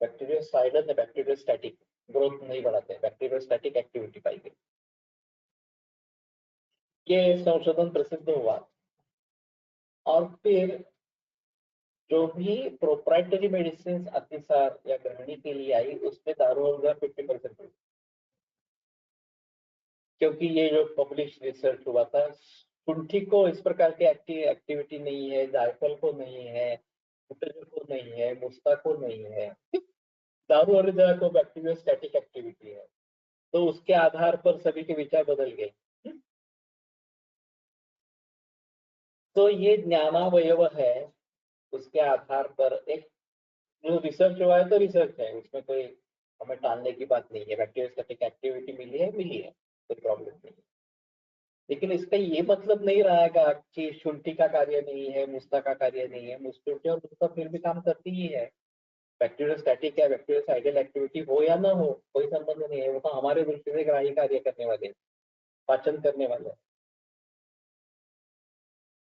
[SPEAKER 2] बैक्टीरियोसाइडल ने बैक्टीरियोस्टैटिक ग्रोथ नहीं बढ़ाते, बैक्टीरियोस्टैटिक एक्टिविटी पाई गई। ये संशोधन प्रसिद्ध हुआ, और फिर जो भी प्रोप्राइटरी मेडिसिन अतिसार या ग्रहणी के लिए आई, उसमें दारू हरिद्रा 50% हुई, क्योंकि ये जो पब्लिश रिसर्च हुआ था, शुंठी को इस प्रकार की एक्टिविटी नहीं है, जायफल को नहीं है, गुटखा को नहीं है, मुस्ता को नहीं है, दारू हरिद्रा को बैक्टीरियोस्टैटिक एक्टिविटी है। तो उसके आधार पर सभी के विचार बदल गए। तो ये ज्ञानावयव है, उसके आधार पर एक जो रिसर्च हुआ है तो रिसर्च है, उसमें कोई हमें टालने की बात नहीं है। बैक्टीरियोस्टैटिक एक्टिविटी मिली है, कोई प्रॉब्लम नहीं है। लेकिन इसका ये मतलब नहीं रहेगा कि शुंठी का कार्य नहीं है, मुस्ता का कार्य नहीं है। शुंठी और मुस्ता फिर भी काम करती ही है। बैक्टीरियोस्टैटिक या बैक्टीरियोसाइडल एक्टिविटी हो या ना हो, कोई संबंध नहीं है। वो तो हमारे दृष्टि से ग्राही कार्य करने वाले, पाचन करने वाले।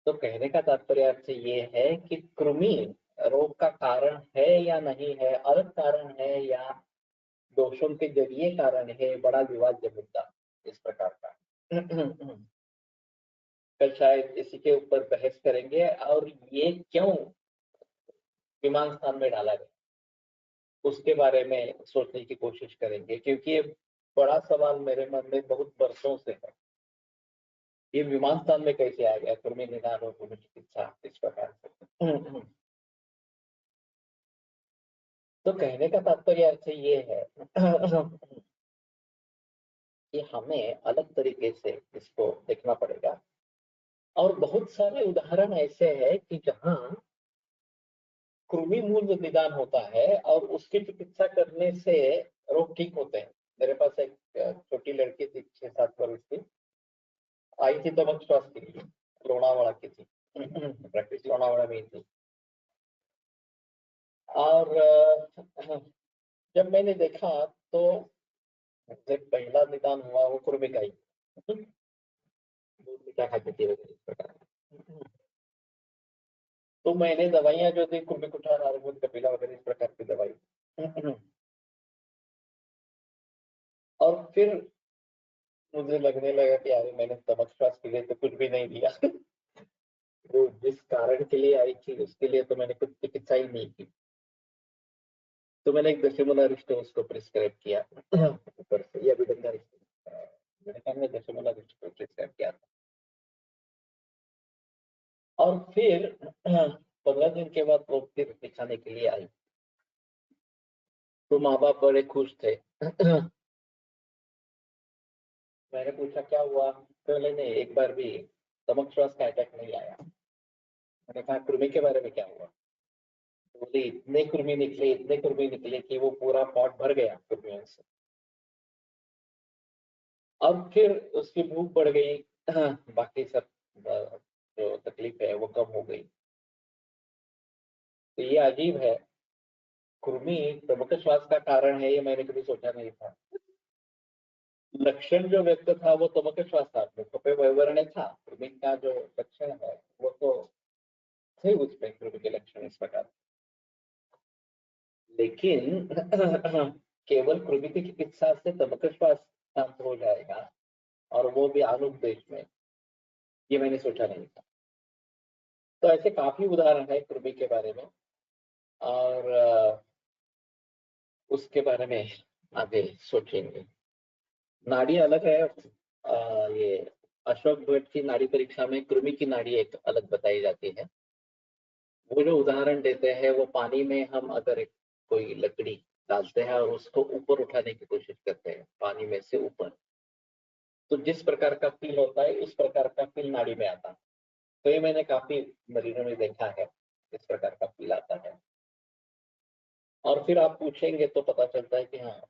[SPEAKER 2] तो कहने का तात्पर्य आपसे ये है कि कृमि रोग का कारण है या नहीं है, अलग कारण है या दोषों के जरिए कारण है, बड़ा विवाद्य मुद्दा इस प्रकार का। कल शायद इसी के ऊपर बहस करेंगे, और ये क्यों विमान स्थान में डाला गया उसके बारे में सोचने की कोशिश करेंगे, क्योंकि ये बड़ा सवाल मेरे मन में बहुत वर्षों से है। ये विमान स्थान में कैसे आ गया कृमि निदान और कृमि चिकित्सा इस प्रकार से? तो कहने का तात्पर्य आपसे ये है कि हमें अलग तरीके से इसको देखना पड़ेगा। और बहुत सारे उदाहरण ऐसे हैं कि जहां कृमि मूल निदान होता है और उसकी चिकित्सा करने से रोग ठीक होते हैं। मेरे पास एक छोटी लड़की थी, 6-7 वर्ष की, आई थी दमक स्वास्थ्य के लिए, लोनावाड़ा की थी, प्रैक्टिस लोनावाड़ा में ही थी। और जब मैंने देखा तो जब पहला निदान हुआ वो कृमि का ही, दूध मीठा खाती थी वगैरह इस प्रकार। तो मैंने दवाइयां जो थी, कृमि कुठार, आर्बुद, कपिला वगैरह इस प्रकार की दवाई, और फिर मुझे लगने लगा कि यार मैंने स्टमक श्वास के लिए तो कुछ भी नहीं दिया। वो जिस कारण के लिए आई थी उसके लिए तो मैंने कुछ चिकित्सा ही नहीं की। तो मैंने एक दशमोलारिस्ट उसको प्रिस्क्राइब किया ऊपर से, या विडंगा मैंने कहा मैं दशमोलारिस्ट को प्रिस्क्राइब किया था। और फिर 15 दिन के बाद वो फिर दिखाने के लिए आई, तो माँ बाप बड़े खुश थे। मैंने पूछा क्या हुआ, तो नहीं एक बार भी स्टमक श्वास का अटैक नहीं आया। मैंने कहा कृमि के बारे में क्या हुआ? बोले इतने कृमि निकले कि वो पूरा पॉट भर गया कृमियों से। अब फिर उसकी भूख बढ़ गई, बाकी सब जो तकलीफ है वो कम हो गई। तो ये अजीब है, कृमि प्रमुख श्वास का कारण है, ये मैंने कभी सोचा नहीं था। लक्षण जो व्यक्त था वो तमक श्वास था, मुख पे वैवर्ण था, कृमि का जो लक्षण है वो तो थे उसमें कृमि के लक्षण इस प्रकार। लेकिन केवल कृमि की चिकित्सा से तमक श्वास शांत हो जाएगा, और वो भी अनुपदेश में, ये मैंने सोचा नहीं था। तो ऐसे काफी उदाहरण है कृमि के बारे में, और उसके बारे में आगे सोचेंगे। नाड़ी अलग है। ये अशोक भट्ट की नाड़ी परीक्षा में कृमि की नाड़ी एक अलग बताई जाती है। वो जो उदाहरण देते हैं, वो पानी में हम अगर कोई लकड़ी डालते हैं और उसको ऊपर उठाने की कोशिश करते हैं पानी में से ऊपर, तो जिस प्रकार का फील होता है इस प्रकार का फील नाड़ी में आता है। तो ये मैंने काफी मरीजों में देखा है, इस प्रकार का फील आता है। और फिर आप पूछेंगे तो पता चलता है कि हाँ,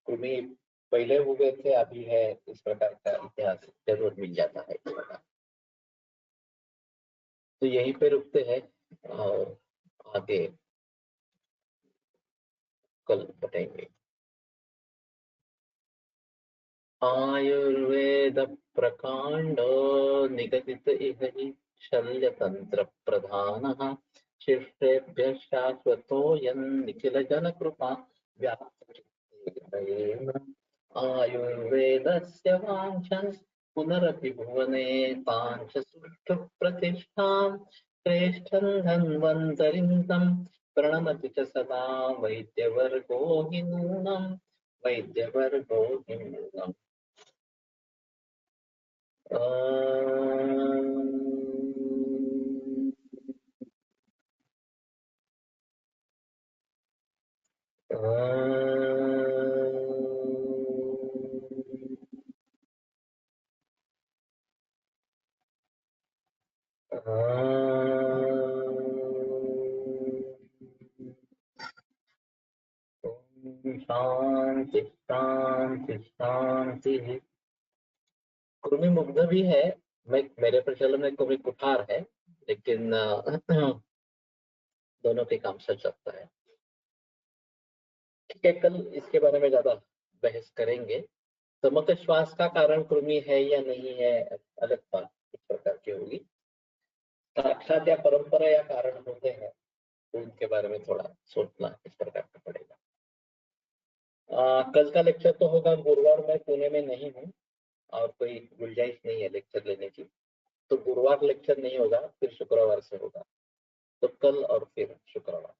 [SPEAKER 2] कृमि पहले हुए थे, अभी है, इस प्रकार का इतिहास जरूर मिल जाता है इस प्रकार। तो यहीं पे रुकते हैं, और आगे कल बताएंगे। आयुर्वेद प्रकांड निगदित इह हि शल्यतंत्र प्रधानः शिष्येभ्यः शाश्वतोऽयं निखिल जन कृपा व्याप्तचित्तेन आयुर्वेदस्य वाञ्छन् पुनरपि भुवने ताञ्च सुष्ठु प्रतिष्ठां श्रेष्ठं धन्वन्तरिं तं प्रणमति च सदा वैद्यवर्गो हि नूनम् वैद्यवर्गो हि नूनम्। शांति शांति शांति। कृमि मुग्ध भी है, मैं मेरे प्रचलन में कृमि कुठार है, लेकिन दोनों के काम चल सकता है। ठीक है, कल इसके बारे में ज्यादा बहस करेंगे। तमक श्वास का कारण कृमि है या नहीं है, अलग बात इस प्रकार की होगी। साक्षात या परंपरा या कारण होते हैं, तो उनके बारे में थोड़ा सोचना इस प्रकार का पड़ेगा। कल का लेक्चर तो होगा गुरुवार, मैं पुणे में नहीं हूँ और कोई गुंजाइश नहीं है लेक्चर लेने की, तो गुरुवार लेक्चर नहीं होगा, फिर शुक्रवार से होगा। तो कल और फिर शुक्रवार।